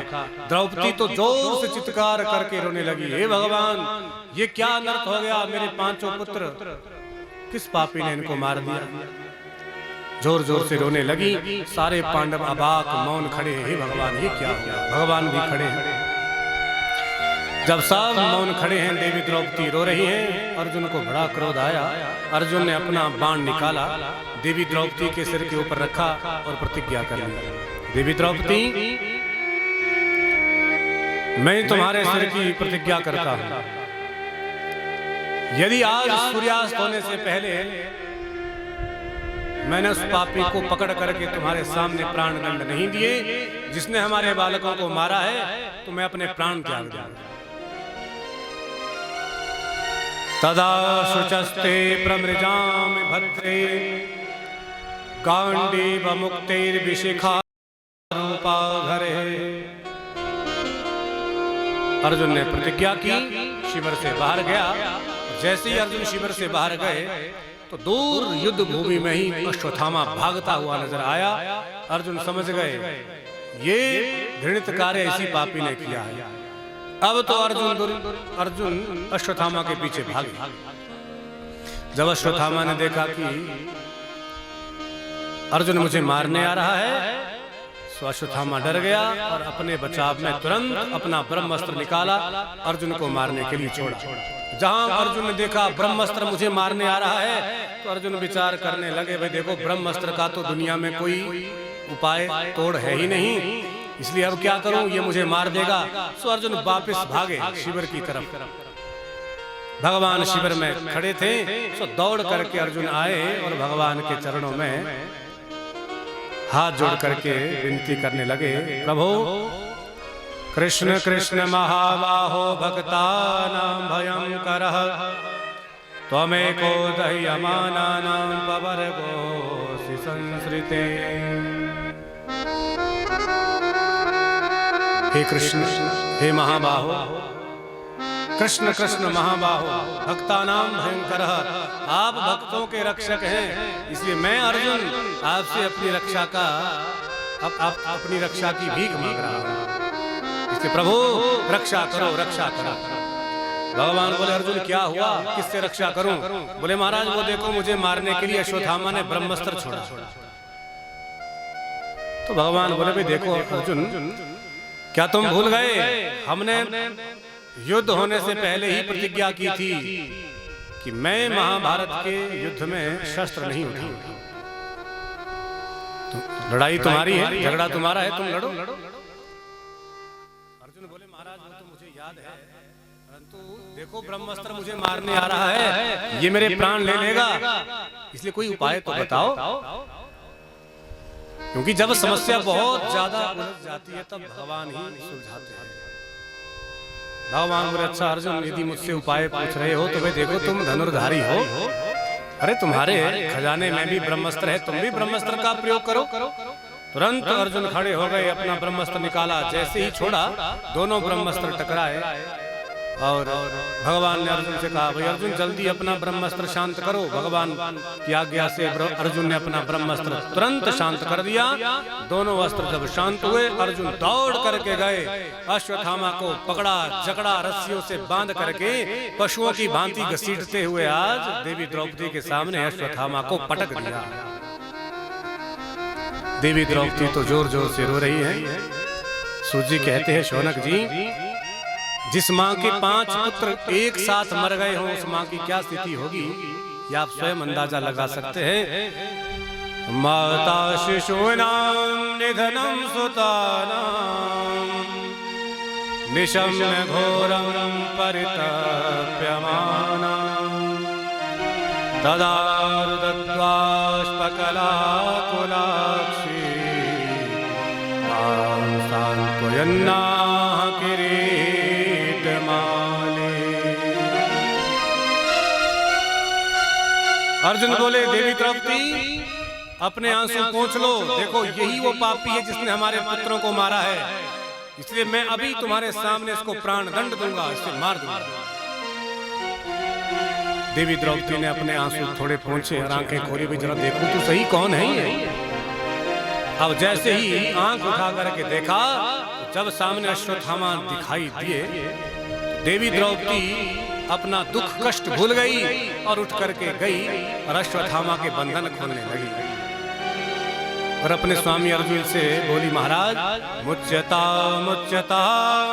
S1: द्रौपदी तो जोर से चित्कार करके रोने लगी, हे भगवान ये क्या अनर्थ हो गया, मेरे पांचों पुत्र किस पापी ने इनको मार दिया। जोर जोर से रोने लगी। सारे पांडव अबाक मौन खड़े, हे भगवान ये क्या हुआ। भगवान भी खड़े हैं। जब सब मौन खड़े हैं, देवी द्रौपदी रो रही हैं। अर्जुन को बड़ा क्रोध आया। अर्जुन ने अपना बाण निकाला, देवी द्रौपदी के सिर के ऊपर रखा और प्रतिज्ञा कर ली, देवी द्रौपदी मैं तुम्हारे सिर की प्रतिज्ञा करता हूं, यदि आज सूर्यास्त होने से पहले मैंने उस पापी को पकड़ करके तुम्हारे सामने प्राण दंड नहीं दिए जिसने हमारे बालकों को मारा है, तो मैं अपने प्राण त्याग दूंगा। तदा शुचस्ते प्रमृजाम भद्रे गांडीव मुक्तिर्विशिखा रूपा घरे। अर्जुन ने प्रतिज्ञा की, शिविर से बाहर गया। जैसे ही अर्जुन शिविर से बाहर गए तो दूर युद्ध भूमि में ही अश्वत्थामा भागता हुआ नजर आया। अर्जुन समझ गए ये घृणित कार्य इसी पापी ने किया है। अब तो अर्जुन अश्वत्थामा के पीछे भागे। जब अश्वत्थामा ने देखा कि अर्जुन मुझे मारने आ रहा है, तो अश्वत्थामा डर गया और अपने बचाव में तुरंत अपना ब्रह्मास्त्र निकाला, अर्जुन को मारने के लिए छोड़ा। जहां अर्जुन ने देखा ब्रह्मास्त्र मुझे मारने आ रहा है, तो अर्जुन विचार करने लगे, भाई देखो ब्रह्मास्त्र का तो दुनिया में कोई उपाय तोड़ है ही नहीं, इसलिए अब क्या करूं, ये मुझे मार देगा। तो अर्जुन वापस भागे शिविर की तरफ। भगवान शिविर में खड़े थे, तो दौड़ करके अर्जुन आए और भगवान के चरणों में हाथ जोड़ करके विनती करने लगे, प्रभु कृष्ण कृष्ण महाबाहो भक्तानां भयंकरः त्वमेको दह्यमानानां पवर्गोऽसि संसृते। हे कृष्ण, हे महाबाहो, कृष्ण कृष्ण महाबाहो भक्तानां भयंकरः, आप भक्तों के रक्षक हैं, इसलिए मैं अर्जुन आपसे अपनी रक्षा का अपनी रक्षा की भीख मांग रहा हूं, इसलिए प्रभु रक्षा करो, रक्षा करो। भगवान बोले, अर्जुन क्या हुआ, किससे रक्षा करूं? बोले महाराज वो देखो मुझे मारने के लिए अश्वत्थामा ने ब्रह्मास्त्र छोड़ा। तो भगवान बोले, भाई देखो अर्जुन, क्या तुम भूल गए हमने युद्ध होने से पहले ही प्रतिज्ञा की थी कि मैं महाभारत के युद्ध में शस्त्र नहीं उठाऊंगा। तो लड़ाई तुम्हारी है, झगड़ा तुम्हारा है, तुम लड़ो। अर्जुन बोले, महाराज वो तो मुझे याद है, परंतु देखो ब्रह्मास्त्र मुझे मारने आ रहा है, ये मेरे प्राण ले लेगा, इसलिए कोई उपाय तो बताओ। क्योंकि जब समस्या बहुत ज्यादा उलझ जाती है तब भगवान ही सुलझाते हैं। भगवान बोले, अच्छा अर्जुन यदि मुझसे उपाय पूछ रहे हो तो भाई देखो तुम धनुर्धारी हो, अरे तुम्हारे खजाने में भी ब्रह्मास्त्र है, तुम भी ब्रह्मास्त्र का प्रयोग करो। तुरंत अर्जुन खड़े हो गए, अपना ब्रह्मास्त्र निकाला, जैसे ही छोड़ा दोनों ब्रह्मास्त्र टकराए और भगवान ने अर्जुन से कहा, भाई अर्जुन जल्दी अपना ब्रह्मास्त्र शांत करो। भगवान की आज्ञा से अर्जुन ने अपना ब्रह्मास्त्र तुरंत शांत कर दिया। दोनों अस्त्र जब शांत हुए, अर्जुन दौड़ करके गए, अश्वत्थामा को पकड़ा, जकड़ा, रस्सियों से बांध करके पशुओं की भांति घसीटते हुए आज देवी द्रौपदी के सामने अश्वत्थामा को पटक दिया। देवी द्रौपदी तो जोर जोर से रो रही है। सूजी कहते हैं, शौनक जी, जिस माँ के 5 पुत्र एक साथ मर गए हों, उस माँ की क्या स्थिति होगी, ये आप स्वयं अंदाजा लगा सकते हैं। माता शिशूनां निधनं सुतानां निशम्य घोरं परितप्यमानां तदा रुदत्वाश्पकलाकुलाक्षी मां सान्त्वयन्नाः किरीटमाले। अर्जुन बोले, देवी द्रौपदी अपने आंसू पोंछ लो, देखो यही वो पापी है जिसने हमारे पुत्रों को मारा है, इसलिए मैं अभी तुम्हारे सामने इसको प्राण दंड दूंगा, इसे मार दूंगा। देवी द्रौपदी ने अपने आंसू थोड़े पोंछे और आंखें खोली, भी जरा देखो तो सही कौन है ये। अब जैसे ही आंख उठा करके देखा, जब सामने अश्वत्थामा दिखाई दिए, देवी द्रौपदी अपना दुख कष्ट भूल गई और उठ करके गई और अश्वत्थामा के बंधन खोलने लगी और अपने स्वामी अर्जुन से बोली, महाराज मुच्यता मुच्यता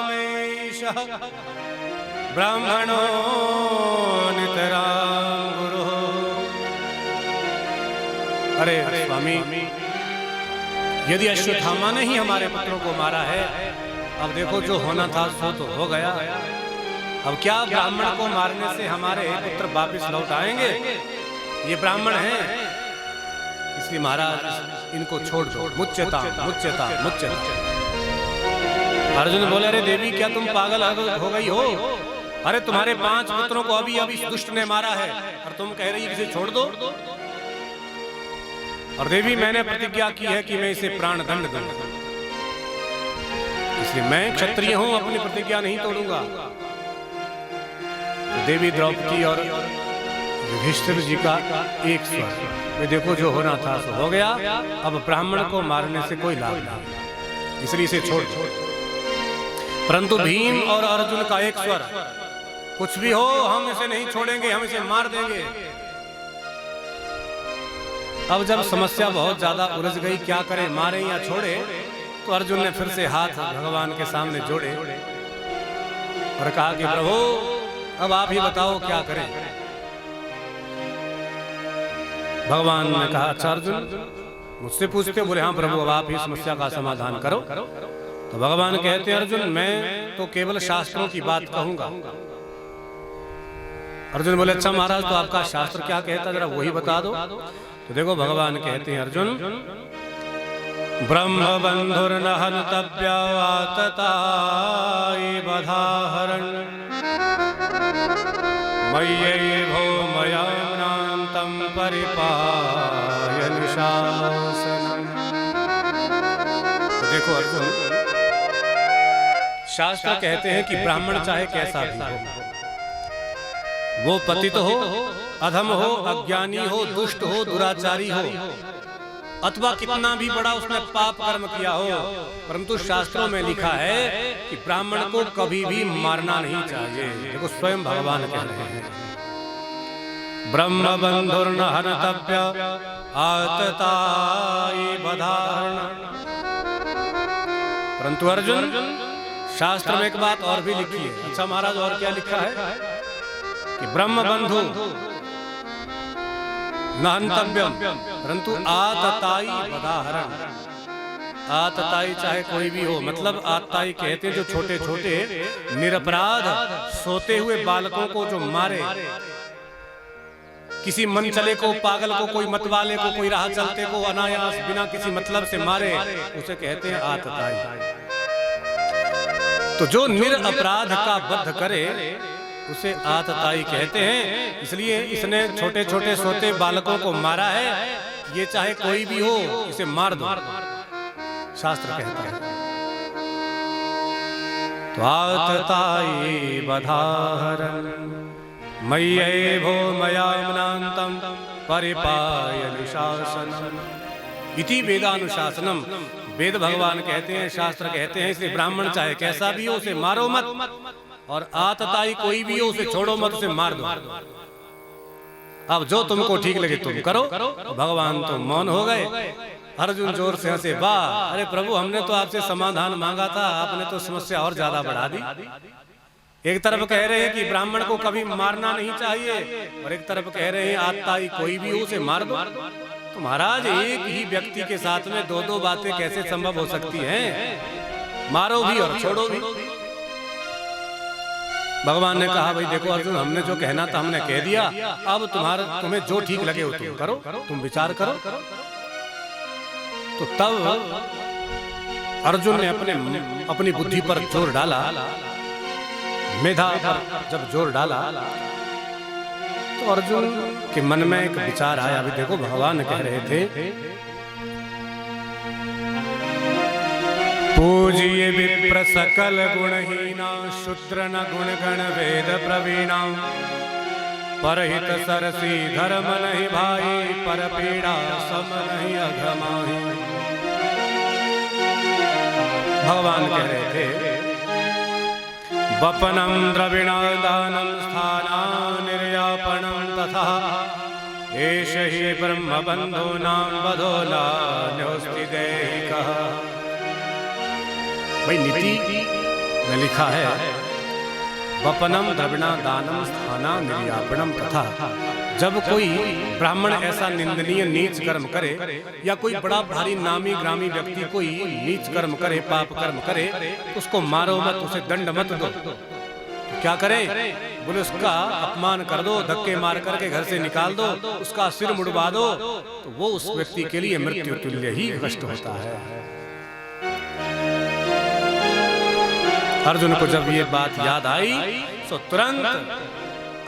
S1: मेषः ब्राह्मणो नितरां गुरु। अरे स्वामी, यदि अश्वत्थामा ने ही हमारे पुत्रों को मारा है, अब देखो जो होना था सो तो हो गया, अब क्या ब्राह्मण को मारने से हमारे पुत्र वापिस लौट आएंगे? ये ब्राह्मण हैं, इसलिए महाराज इनको छोड़ दो। मुच्यता मुच्यता मुच्यता। अर्जुन बोले, अरे देवी, क्या तुम पागल हो गई हो? अरे तुम्हारे 5 पुत्रों को अभी अभी दुष्ट ने मारा है और तुम कह रही है इसे छोड़ दो। और देवी, मैंने प्रतिज्ञा की है कि मैं इसे प्राण दंड दूंगा, इसलिए मैं क्षत्रिय हूं, अपनी प्रतिज्ञा नहीं तोड़ूंगा। तो देवी द्रौपदी और युधिष्ठिर जी का एक स्वर, वे देखो जो होना था सो हो गया, अब ब्राह्मण को मारने से कोई लाभ नहीं, इसलिए इसे छोड़ दो। परंतु भीम और अर्जुन का एक स्वर, कुछ भी हो हम इसे नहीं छोड़ेंगे, हम इसे मार देंगे। अब जब समस्या बहुत ज्यादा उलझ गई, क्या करें, मारे या छोड़े, तो अर्जुन ने फिर से हाथ भगवान के सामने जोड़े और कहा कि प्रभु, अब आप ही बताओ क्या करें। भगवान ने कहा, अच्छा अर्जुन मुझसे पूछते? बोले, हाँ प्रभु, अब आप ही समस्या का समाधान करो। तो भगवान कहते, अर्जुन मैं तो केवल शास्त्रों की बात कहूंगा। अर्जुन बोले, अच्छा महाराज, तो आपका शास्त्र क्या कहता, जरा वही बता दो। तो देखो भगवान कहते हैं, अर्जुन ब्रह्म बंधुर्न हन्तव्य आततायि बधाहरण मय्यैवो मयाम्नान्तं परिपायन शासनम्। देखो अर्जुन, शास्त्र कहते हैं कि ब्राह्मण चाहे कैसा भी हो, वो पतित हो, अधम हो, अज्ञानी हो, दुष्ट हो, दुराचारी हो, अथवा कितना भी बड़ा उसने पाप कर्म किया हो, परंतु शास्त्रों में लिखा है कि ब्राह्मण को कभी भी मारना नहीं चाहिए। देखो स्वयं भगवान कह रहे हैं, ब्रह्म बंधुर्न हन्तव्य आततायि बधाहरण। परंतु अर्जुन, शास्त्र में एक बात और भी लिखी है। अच्छा महाराज, और क्या लिखा है? कि ब्रह्म बंधु न हन्तव्यम परंतु आततायि बधाहरण। आततायी चाहे कोई भी हो, मतलब आततायी कहते हैं जो छोटे छोटे निरपराध सोते हुए बालकों को जो मारे, किसी मन चले को, पागल को, कोई मतवाले को, कोई राह चलते को अनायास बिना किसी मतलब से मारे, उसे कहते हैं आततायी। तो जो निरपराध का वध करे उसे आततायी कहते हैं। इसलिए इसने छोटे छोटे सोते बालकों को मारा है, ये चाहे कोई भी हो इसे मार दो, शास्त्र कहता है। तो आततायी बधाहरण मय्यैवो मयाम्नान्तं परिपायन शासनम् इति वेदानुशासनम। वेद भगवान कहते हैं, शास्त्र कहते हैं, इसलिए ब्राह्मण चाहे कैसा भी हो उसे मारो मत, और आततायी कोई भी हो उसे छोड़ो मत, उसे मार दो। अब जो तुमको ठीक लगे तुम करो। भगवान तो मौन हो गए। अर्जुन जोर से हंसे, वाह, अरे प्रभु, हमने तो आपसे समाधान मांगा था, आपने तो समस्या और ज्यादा बढ़ा दी। एक तरफ कह रहे हैं कि ब्राह्मण को कभी मारना नहीं चाहिए, और एक तरफ कह रहे हैं आततायी कोई भी हो उसे मार दो। तो महाराज, एक ही व्यक्ति के साथ में दो दो बातें कैसे संभव हो सकती हैं? मारो भी और छोड़ो भी। भगवान ने कहा, भाई देखो अर्जुन, हमने जो कहना था हमने कह दिया, अब तुम्हें जो ठीक लगे वो तुम करो, तुम विचार करो। तो तब अर्जुन ने अपनी बुद्धि पर जोर डाला, मेधा पर जब जोर डाला तो अर्जुन के मन में एक विचार आया। अभी देखो भगवान कह रहे थे, पूज्य विप्र सकल गुणहीना शूद्र न गुण गण वेद प्रवीणा परहित सरसी धर्म नहीं भाई पर पीड़ा सम नहीं अघमाही। भगवान कह रहे थे, वपनम द्रविणादानं स्थाना निर्यापणं तथा एष हि ब्रह्मबन्धूनां बधोला न्योस्ति देहिकः। भाई नीति में लिखा है, वपनम द्रविणा दानम स्थाना निर्यापणम तथा। जब कोई ब्राह्मण ऐसा निंदनीय नीच कर्म करे या कोई बड़ा भारी नामी ग्रामी व्यक्ति कोई नीच कर्म करे, पाप कर्म करे, उसको मारो मत, उसे दंड मत दो। क्या करे? बोले उसका अपमान कर दो, धक्के मार करके घर से निकाल दो, उसका सिर मुड़वा दो, तो वो उस व्यक्ति के लिए मृत्यु तुल्य ही कष्ट होता है। अर्जुन को जब ये बात याद आई तो तुरंत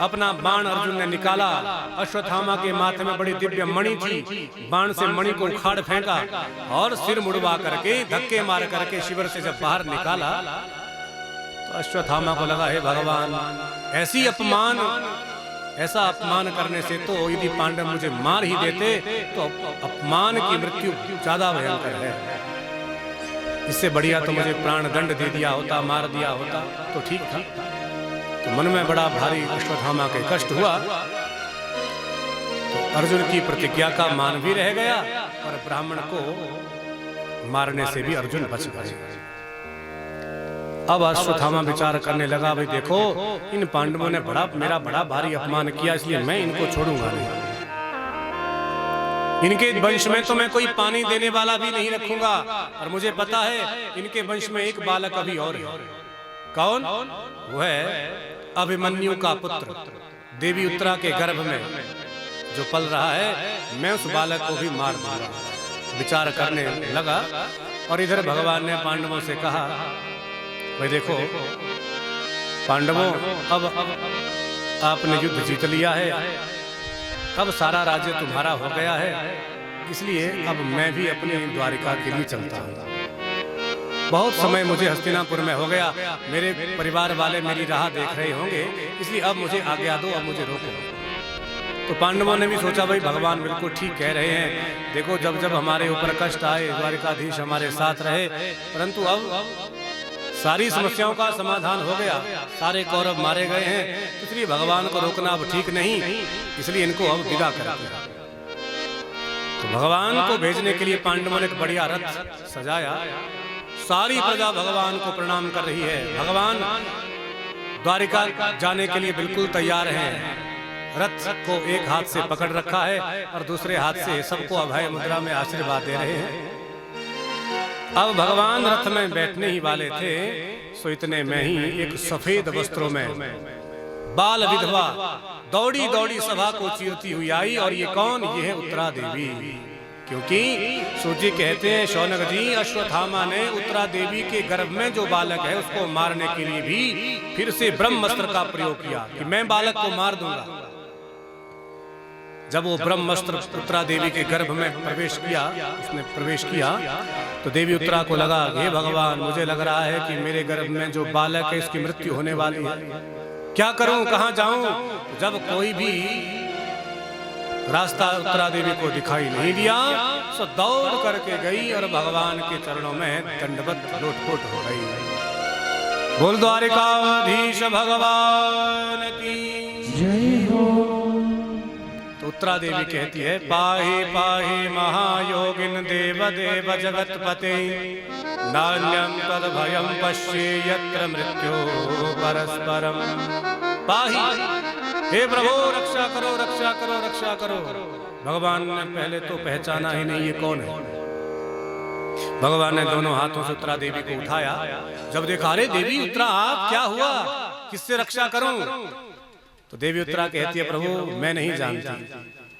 S1: अपना बाण अर्जुन ने निकाला। अश्वत्थामा के माथे में बड़ी दिव्य मणि थी, बाण से मणि को उखाड़ फेंका और सिर मुड़वा करके धक्के मार करके शिविर से जब बाहर निकाला तो अश्वत्थामा को लगा, हे भगवान, ऐसा अपमान करने से तो यदि पांडव मुझे मार ही देते तो अपमान की मृत्यु ज्यादा भयंकर है। इससे बढ़िया तो मुझे प्राण दंड दे दिया होता, मार दिया होता तो ठीक था। तो मन में बड़ा भारी अश्वत्थामा के कष्ट हुआ। तो अर्जुन की प्रतिज्ञा का मान भी रह गया और ब्राह्मण को मारने से भी अर्जुन बच गए। अब अश्वत्थामा विचार करने लगा, भाई देखो, इन पांडवों ने मेरा बड़ा भारी अपमान किया, इसलिए मैं इनको छोड़ूंगा नहीं। इनके वंश में तो मैं कोई पानी देने वाला भी नहीं रखूंगा, और मुझे पता है इनके वंश में एक बालक अभी और है। कौन? वो है अभिमन्यु का पुत्र, देवी उत्तरा के गर्भ में जो पल रहा है, मैं उस बालक को भी मार दूंगा। विचार करने लगा और इधर भगवान ने पांडवों से कहा, भाई देखो पांडवों, अब आपने युद्ध जीत लिया है, अब सारा राज्य तुम्हारा हो गया है, इसलिए अब मैं भी अपनी द्वारिका के लिए चलता हूँ। बहुत समय मुझे हस्तिनापुर में हो गया, मेरे परिवार वाले मेरी राह देख रहे होंगे, इसलिए अब मुझे आज्ञा दो, अब मुझे रोको। तो पांडवों ने भी सोचा, भाई भगवान बिल्कुल ठीक कह रहे हैं, देखो जब जब हमारे ऊपर कष्ट आए द्वारिकाधीश हमारे साथ रहे, परंतु अब सारी समस्याओं का समाधान हो गया, सारे कौरव मारे गए हैं, इसलिए भगवान को रोकना अब ठीक नहीं, इसलिए इनको अब विदा कर दिया। तो भगवान को भेजने के लिए पांडवों ने एक बढ़िया रथ सजाया। सारी प्रजा भगवान को प्रणाम कर रही है। भगवान द्वारिका जाने के लिए बिल्कुल तैयार हैं। रथ को एक हाथ से पकड़ रखा है और दूसरे हाथ से सबको अभय मुद्रा में आशीर्वाद दे रहे हैं। अब भगवान रथ में बैठने ही वाले थे, सो इतने में ही एक सफेद वस्त्रों में बाल विधवा दौड़ी दौड़ी सभा को चीरती हुई आई। और ये कौन? ये है उत्तरा देवी। क्योंकि सूजी कहते हैं, शौनक जी, अश्वत्थामा ने उत्तरा देवी के गर्भ में जो बालक है उसको मारने के लिए भी फिर से ब्रह्मास्त्र का प्रयोग किया कि मैं बालक को मार दूंगा। जब वो ब्रह्मास्त्र उत्तरा देवी के गर्भ में उसने प्रवेश किया तो देवी उत्तरा को लगा, हे भगवान, मुझे लग रहा है कि मेरे गर्भ में जो बालक है इसकी मृत्यु होने वाली है, क्या करूं, कहां जाऊं? जब कोई भी रास्ता उत्तरा देवी को दिखाई नहीं दिया, सो दौड़ करके गई और भगवान के चरणों में दंडवत लोटपोट हो गई। बोल द्वारिकाधीश भगवान की जय हो। तो उत्तरा देवी कहती है, पाहि पाहि महायोगिन देव देव जगतपते, नान्यं तद भयं पश्ये यत्र मृत्यो परस्परम। पाहि, हे प्रभु, रक्षा करो, रक्षा करो, रक्षा करो। भगवान ने पहले तो पहचाना ही नहीं ये कौन है। भगवान ने दोनों हाथों से उत्तरा देवी को उठाया। जब देखा, अरे देवी उत्तरा, आप, क्या हुआ, किससे रक्षा करूं? तो देवी उत्तरा कहती है, प्रभु मैं नहीं जानती,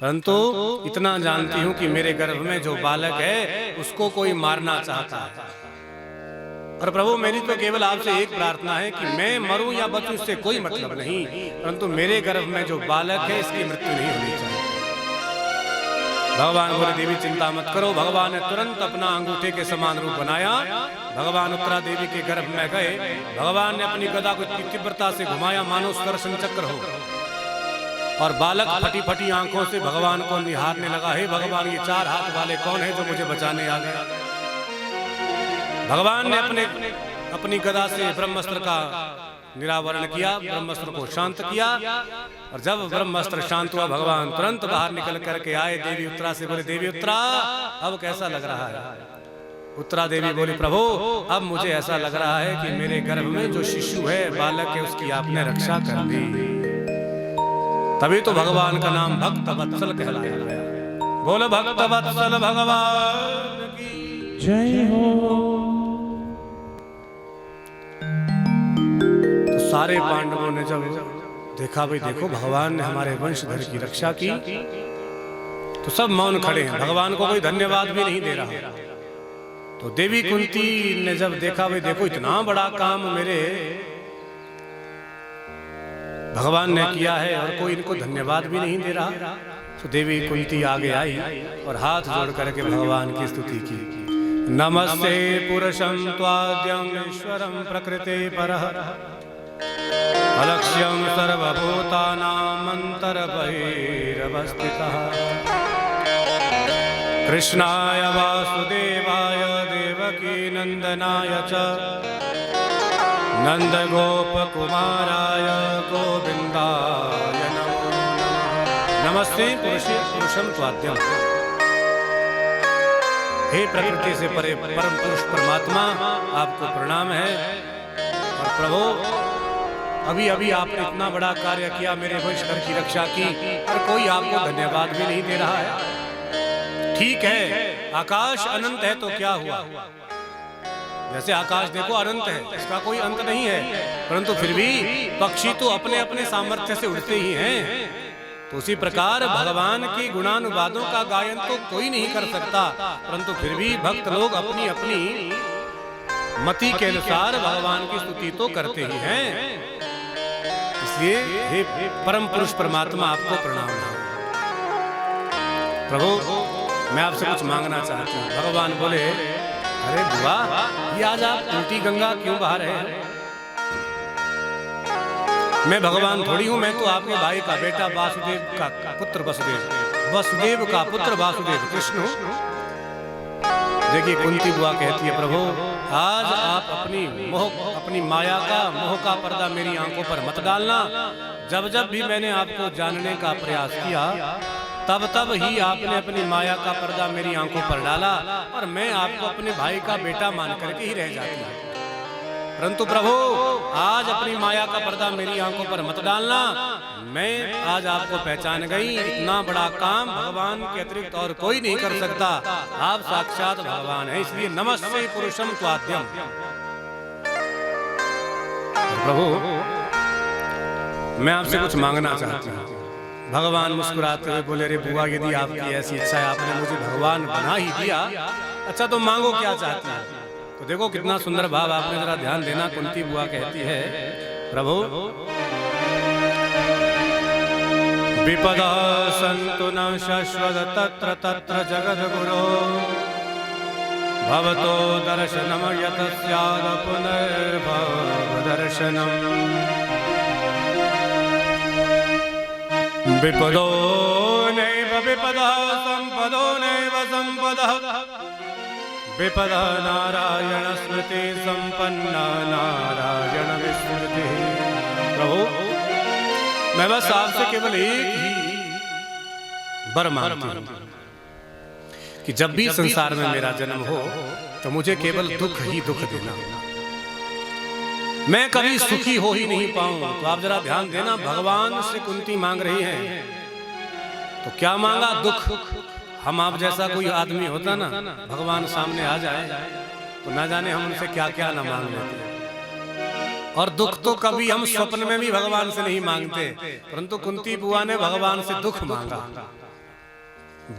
S1: परंतु इतना जानती हूं कि मेरे गर्भ में जो बालक है उसको कोई मारना चाहता है। और प्रभु मेरी तो केवल आपसे एक प्रार्थना है कि मैं मरूं या बचूं, इससे कोई मतलब नहीं, परंतु मेरे गर्भ में जो बालक है इसकी मृत्यु नहीं होनी चाहिए। भगवान बोले, देवी चिंता मत करो। भगवान ने तुरंत अपना अंगूठे के समान रूप बनाया। भगवान उत्तरा देवी के गर्भ में गए। भगवान ने अपनी गदा को तीव्रता से घुमाया मानो सुदर्शन चक्र हो, और बालक फटी फटी आंखों से भगवान को निहारने लगा। हे भगवान, ये चार हाथ वाले कौन है जो मुझे बचाने आ गए? भगवान ने अपनी गदा से ब्रह्मास्त्र का निरावरण किया, ब्रह्मास्त्र को शांत किया। और जब ब्रह्मास्त्र शांत हुआ, भगवान तुरंत बाहर निकल करके आए। देवी उत्तरा से बोले, देवी उत्तरा अब कैसा लग रहा है? उत्तरा देवी बोली, प्रभु अब मुझे ऐसा लग रहा है कि मेरे गर्भ में जो शिशु है, बालक है, उसकी आपने रक्षा कर दी। तभी तो भगवान का नाम भक्त वत्सल कहलाया गया। बोलो भक्त वत्सल भगवान की
S2: जय हो।
S1: तो सारे पांडवों ने जब देखा, भाई देखो भगवान ने हमारे वंशधर की रक्षा की, तो सब मौन खड़े हैं। भगवान को कोई धन्यवाद भी नहीं दे रहा। तो देवी कुंती ने जब देखा, भाई देखो इतना बड़ा काम मेरे भगवान ने किया है और कोई इनको धन्यवाद भी नहीं दे रहा, तो देवी कुंती आगे आई और हाथ जोड़ करके भगवान की स्तुति की। नमस्ते पुरुषं त्वाद्यं ईश्वरं प्रकृते परः अलक्ष्यं सर्वभूतानां अन्तर्बहिरवस्थितः कृष्णाय वासुदेवाय देवकी नंदनाय च नंदगोपकुमाराय गोविंदाय नमो नमः। नमस्ते पुरुषं त्वाद्यं। हे प्रकृति से परे परम पुरुष परमात्मा, आपको प्रणाम है। और प्रभु अभी अभी आपने इतना बड़ा कार्य किया, मेरे वंशधर की रक्षा की, और कोई आपको धन्यवाद भी नहीं दे रहा है। ठीक है, आकाश अनंत है तो क्या हुआ? जैसे आकाश देखो अनंत है, इसका कोई अंत नहीं है, परंतु फिर भी पक्षी तो अपने अपने सामर्थ्य से उड़ते ही हैं। तो उसी प्रकार भगवान की गुणानुवादों का गायन तो कोई नहीं कर सकता, परंतु फिर भी भक्त लोग अपनी अपनी मति के अनुसार भगवान की स्तुति तो करते ही हैं। इसलिए हे परम पुरुष परमात्मा, आपको प्रणाम है। प्रभु मैं आपसे कुछ मांगना चाहती हूँ। भगवान बोले, अरे बुआ, ये आज आप उल्टी गंगा क्यों बहा रहे हैं? मैं भगवान थोड़ी हूँ, मैं तो आपके भाई का बेटा वासुदेव का पुत्र वसुदेव का पुत्र वासुदेव कृष्ण हूँ। देखिए कुंती बुआ कहती है, प्रभु आज आप अपनी माया का मोह का पर्दा मेरी आंखों पर मत डालना। जब जब भी मैंने आपको जानने का प्रयास किया, तब तब ही आपने अपनी माया का पर्दा मेरी आंखों पर डाला, और मैं आपको अपने भाई का बेटा मान करके ही रह जाती हूँ। परंतु प्रभु आज अपनी माया का पर्दा मेरी आंखों पर मत डालना। मैं आज आपको पहचान गई। इतना बड़ा काम भगवान के अतिरिक्त और कोई नहीं कर सकता। आप साक्षात भगवान हैं, इसलिए नमस्ते पुरुषं त्वाद्यं। प्रभु मैं आपसे कुछ मांगना चाहती हूँ। भगवान मुस्कुराते हुए बोले, रे बुआ यदि आपकी ऐसी इच्छा है, आपने मुझे भगवान बना ही दिया, अच्छा तो मांगो क्या चाहती है। तो देखो कितना सुंदर भाव, आपने जरा ध्यान देना। कुंती बुआ कहती है, प्रभु विपदा सन्तु न शश्वत तत्र तत्र जगद्गुरो भवतो दर्शनम यत स्याद पुनर्भव दर्शनम विपदो नैव विपदः संपदो नैव संपदः विपदा नारायण स्मृति संपन्ना नारायण विस्मृति। प्रभु मैं बस आपसे केवल एक ही वर मांगती हूं कि जब भी संसार में मेरा जन्म हो तो मुझे केवल दुख ही दुख देना, मैं कभी सुखी हो ही नहीं पाऊं। तो आप जरा ध्यान देना, भगवान से कुंती मांग रही हैं तो क्या मांगा? दुख। हम आप जैसा कोई आदमी होता ना, भगवान सामने आ जाए तो ना जाने हम उनसे क्या क्या ना मांग लेते। और दुख तो कभी हम स्वप्न में भी भगवान से नहीं मांगते, परंतु कुंती बुआ ने भगवान से दुख मांगा।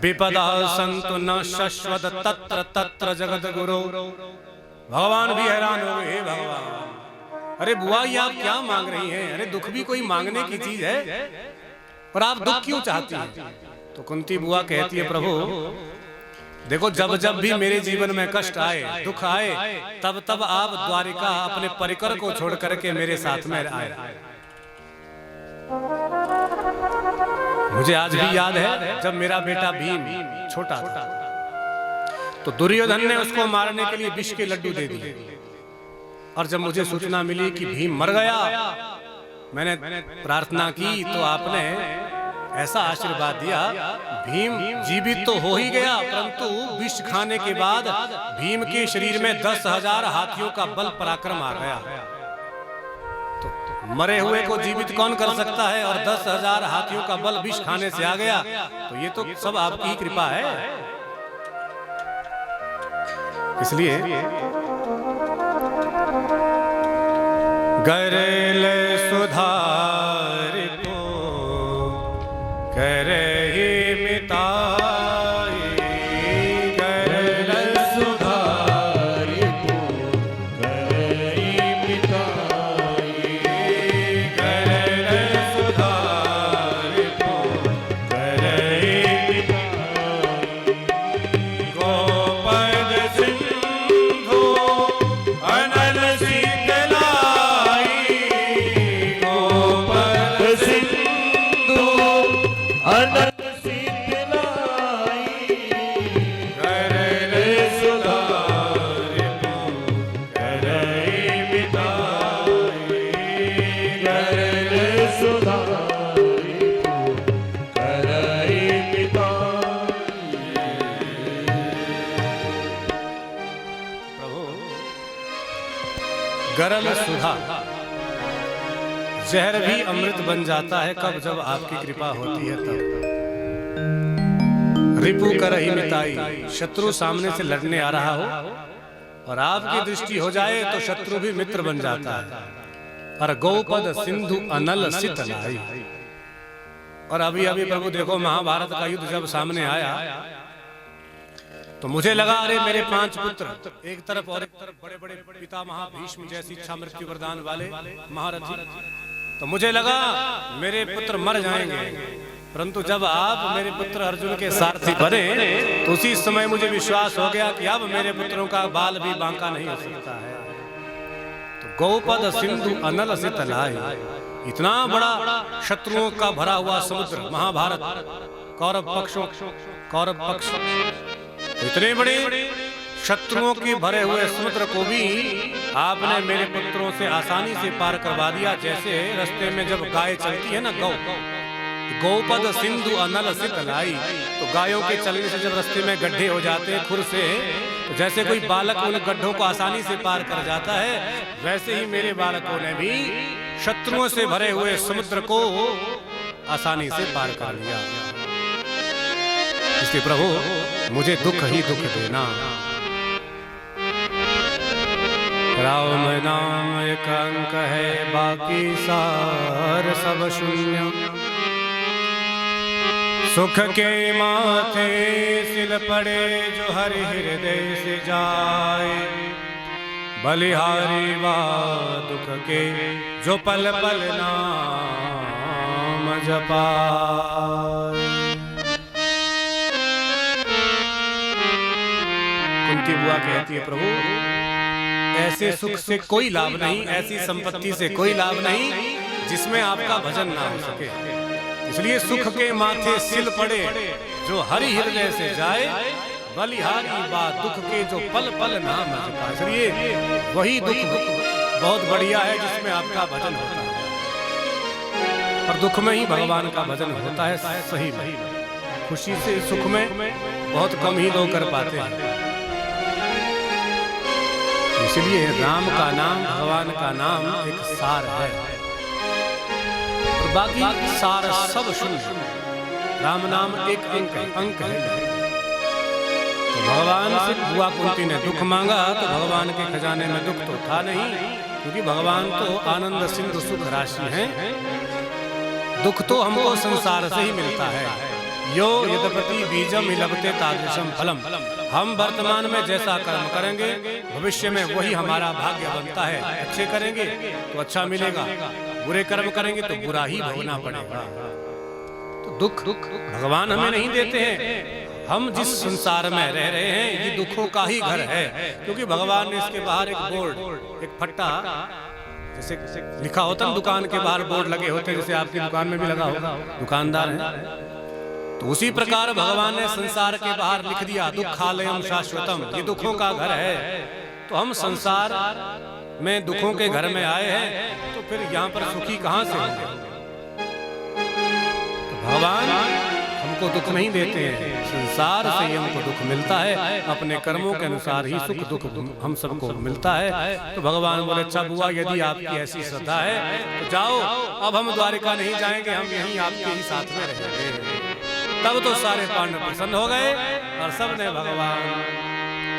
S1: विपदा संतु न शश्वत तत्र तत्र जगत गुरु। भगवान भी हैरान हो गए, हे भगवान, अरे बुआ ये आप क्या मांग रही हैं? अरे दुख भी कोई मांगने की चीज है, पर आप दुख क्यों चाहती हैं? तो कुंती बुआ कहती है, प्रभु देखो जब जब भी मेरे जीवन में कष्ट आए, दुख आए, तब तब आप द्वारिका अपने परिकर को छोड़ करके मेरे साथ में आए। मुझे आज भी याद है जब मेरा बेटा भीम छोटा था, तो दुर्योधन ने उसको मारने के लिए विष के लड्डू दे दिए। और जब मुझे सूचना मिली कि भीम मर गया, मैंने प्रार्थना की तो आपने ऐसा आशीर्वाद दिया, भीम जीवित तो हो ही गया, परंतु विष खाने के बाद भीम के शरीर में 10,000 हाथियों का बल पराक्रम आ गया। तो मरे हुए को जीवित कौन कर सकता है, और 10,000 हाथियों का बल विष खाने से आ गया, तो ये तो सब आपकी ही कृपा है। इसलिए गरल सुधार को करहि मिताई, गरल
S2: सुधार को करहि मिताई,
S1: गरल सुधार को
S2: करहि मिताई।
S1: गोपद सिंधु अनल शीतलाई, गोपद
S2: सिंधु अनल शीतलाई,
S1: गरल
S2: सुधार को करहि मिताई, गरल सुधार को करहि मिताई।
S1: प्रभु गरल सुधा, जहर भी अमृत बन जाता है कब, जब आपकी कृपा होती है तब। रिपु करहि मिताई, शत्रु सामने से लड़ने आ रहा हो और आपकी दृष्टि हो जाए तो शत्रु भी मित्र बन जाता है। और गौपद सिंधु अनल शीतलाई। और अभी अभी प्रभु देखो, महाभारत का युद्ध जब सामने आया तो मुझे लगा अरे मेरे 5 पुत्र एक तरफ और एक तरफ बड़े बड़े पितामह भीष्म जैसी इच्छा मृत्यु वरदान वाले महारथी, तो मुझे लगा मेरे पुत्र मर जाएंगे, परंतु जब आप मेरे पुत्र अर्जुन के सारथी बने तो उसी समय मुझे विश्वास हो गया कि अब मेरे पुत्रों का बाल भी बांका नहीं हो सकता है। तो गौपद सिंधु अनल शीतलाई, इतना बड़ा शत्रुओं का भरा हुआ समुद्र महाभारत, कौरव पक्ष, इतने बड़े शत्रुओं के भरे हुए समुद्र को भी आपने मेरे पुत्रों से आसानी से पार करवा दिया। जैसे रास्ते में जब गाय चलती है ना, गौपद सिंधु अनल शीतलाई, तो गायों के चलने से जब रास्ते में गड्ढे हो जाते हैं खुर से, तो जैसे कोई बालक उन गड्ढों को आसानी से पार कर जाता है, वैसे ही मेरे बालकों ने भी शत्रुओं से भरे हुए समुद्र को आसानी से पार कर लिया। इसलिए प्रभु मुझे दुख ही दुख देना। राम नाम एक अंक है, बाकी सार सब शून्य। सुख के माथे सिल पड़े जो हरि हृदय से जाए, बलिहारी वा दुख के जो पल पल नाम जपाए। कुंती बुआ कहती है, प्रभु ऐसे सुख से कोई लाभ नहीं, ऐसी संपत्ति से कोई लाभ नहीं जिसमें आपका भजन ना हो सके। इसलिए सुख के माथे सिल पड़े जो हरि हृदय से जाए, बलिहारी बात दुख के जो पल पल नाम जपाए। इसलिए वही दुख बहुत बढ़िया है जिसमें आपका भजन होता है, और दुख में ही भगवान का भजन होता है सही में। खुशी से सुख में बहुत कम ही लोग कर पाते हैं। इसलिए राम का नाम, भगवान का नाम एक सार है, और बाकी सार सब शून्य। राम नाम एक अंक है। तो भगवान से बुआ कुंती ने दुख मांगा तो भगवान के खजाने में दुख तो था नहीं, क्योंकि भगवान तो आनंद सिंधु सुख राशि हैं। दुख तो हमको संसार से ही मिलता है। यो यद्यपि बीजम लभते तादृशम फलम। हम वर्तमान में जैसा कर्म करेंगे भविष्य में वही हमारा भाग्य बनता है। अच्छे करेंगे तो अच्छा मिलेगा, बुरे कर्म करेंगे तो बुरा ही भोगना पड़ेगा। तो दुख भगवान हमें नहीं देते हैं। हम जिस संसार में रह रहे हैं ये दुखों का ही घर है, क्योंकि भगवान ने इसके बाहर एक बोर्ड, एक फट्टा जैसे लिखा होता है, दुकान के बाहर बोर्ड लगे होते हैं, जैसे आपकी दुकान में भी लगा होगा, दुकानदार है। तो उसी प्रकार भगवान ने संसार के बाहर लिख दिया दुखालयम शाश्वतम, ये दुखों का घर है। तो हम संसार में दुखों के घर में आए हैं, तो फिर यहाँ पर सुखी कहाँ से होंगे? तो भगवान हमको दुख नहीं देते हैं, संसार से ही हमको दुख मिलता है, अपने कर्मों के अनुसार ही सुख दुख हम सबको मिलता है। तो भगवान बोले अच्छा बुआ, यदि आपकी ऐसी श्रद्धा है तो जाओ, अब हम द्वारिका नहीं जाएंगे, हम यहीं आपके ही साथ में रहेंगे। तब तो सारे पांडव प्रसन्न हो गए और सबने भगवान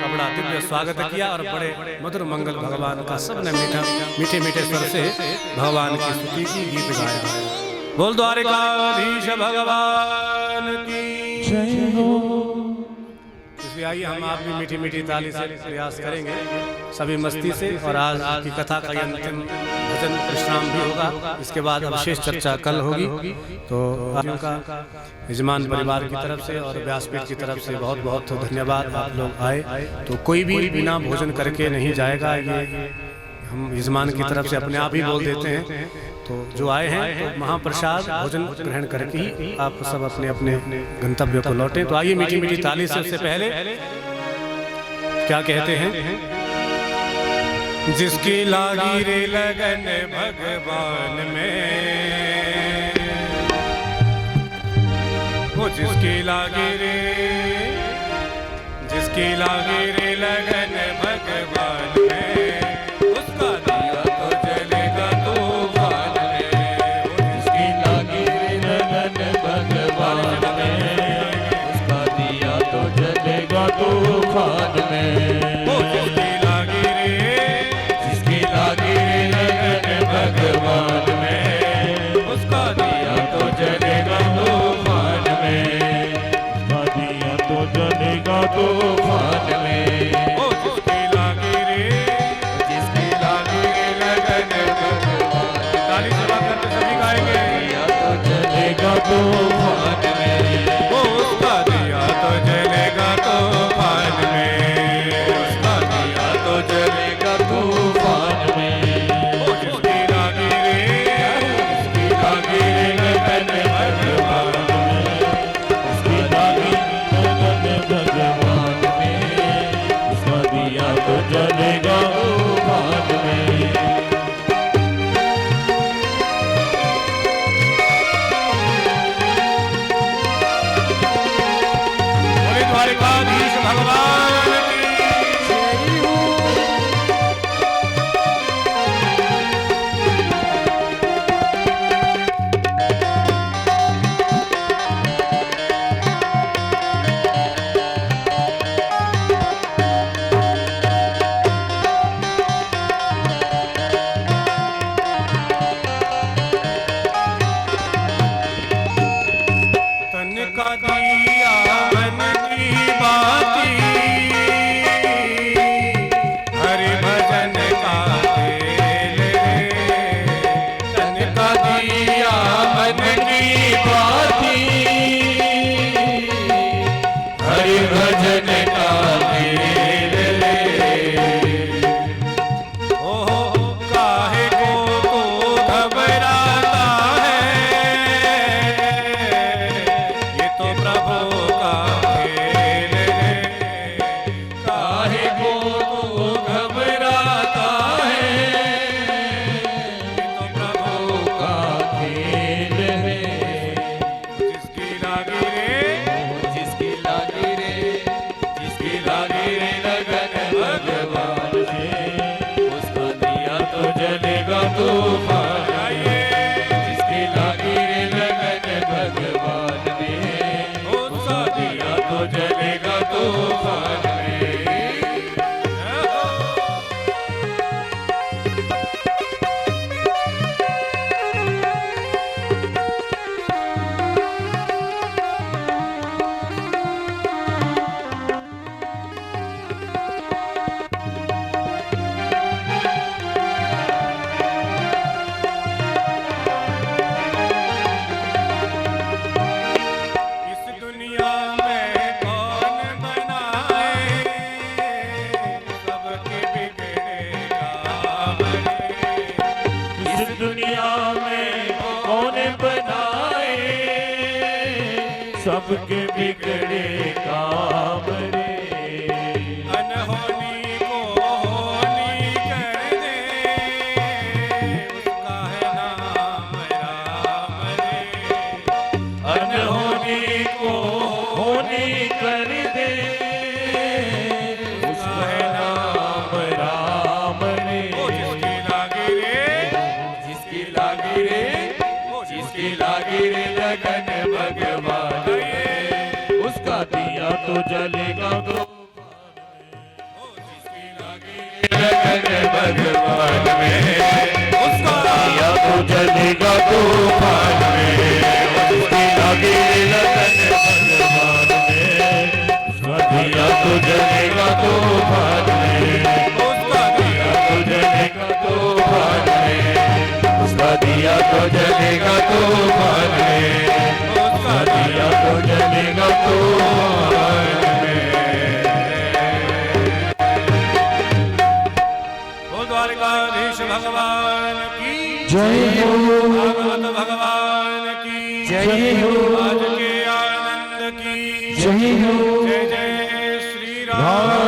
S1: का बड़ा दिव्य स्वागत किया और बड़े मधुर मंगल भगवान का सबने मीठे मीठे स्वर से भगवान की स्तुति की, गीत गाया। बोल द्वारिकाधीश भगवान की जय हो। इसलिए आइए हम आप भी मीठी मीठी ताली से प्रयास करेंगे सभी मस्ती से। और आज की कथा का अंतिम भजन विश्राम भी होगा, इसके बाद विशेष चर्चा कल होगी। तो का यजमान परिवार की तरफ से और व्यासपीठ की तरफ से बहुत बहुत धन्यवाद, आप लोग आए। तो कोई भी बिना भोजन करके नहीं जाएगा, ये हम यजमान की तरफ से अपने आप ही बोल देते हैं। तो जो आए हैं तो महाप्रसाद भोजन ग्रहण करके ही आप सब अपने अपने गंतव्य को लौटें। तो आइए मीठी मीठी ताली से सबसे पहले क्या कहते हैं, जिसकी लागी रे लगन भगवान में, वो जिसकी लागी रे लगन भगवान में, उसका दिया तो जलेगा तूफान में। वो जिसकी लागी रे लगन भगवान में,
S2: उसका दिया तो जलेगा तूफान में।
S1: वो जिसकी लागी रे
S2: लगन भगवान में,
S1: उसका दिया
S2: तो जलेगा तूफान में। उसका दिया तो जलेगा तूफान में।
S1: वो जिसकी लागी रे लगन भगवान, ताली से बात करते सभी गाएंगे।
S2: तो जलेगा तूफान में।
S1: वो उसका दिया तो जलेगा तूफान में, उसका दिया तो जलेगा
S2: तूफान में।
S1: वो जिसकी लागी रे लगन भगवान में,
S2: उसकी लागी लगन भगवान में, उसका दिया तो जलेगा तूफान में। सबके बिगड़े काम रे।
S1: अनहोनी को होनी कर दे, उसका है नाम राम रे।
S2: अनहोनी को होनी कर दे, उसका है नाम राम रे।
S1: ओ जिसकी लागी रे,
S2: जिसकी लागी रे, जिसकी लागी रे लगन भगवान में, उसका दिया तो जलेगा तो लगन भगवान में, उसका दिया तो जलेगा तूफान में। उसकी लागी लगन भगवान में, उसका दिया तो जलेगा तूफान में। उसका दिया तो जलेगा तूफान में, उसका दिया तो जलेगा तूफान में, उसका दिया तो जलेगा तूफान में।
S1: बोल द्वारिकाधीश भगवान की
S2: जय हो,
S1: भागवत भगवान की
S2: जय हो,
S1: आज के आनंद की
S2: जय हो,
S1: जय जय श्री राम।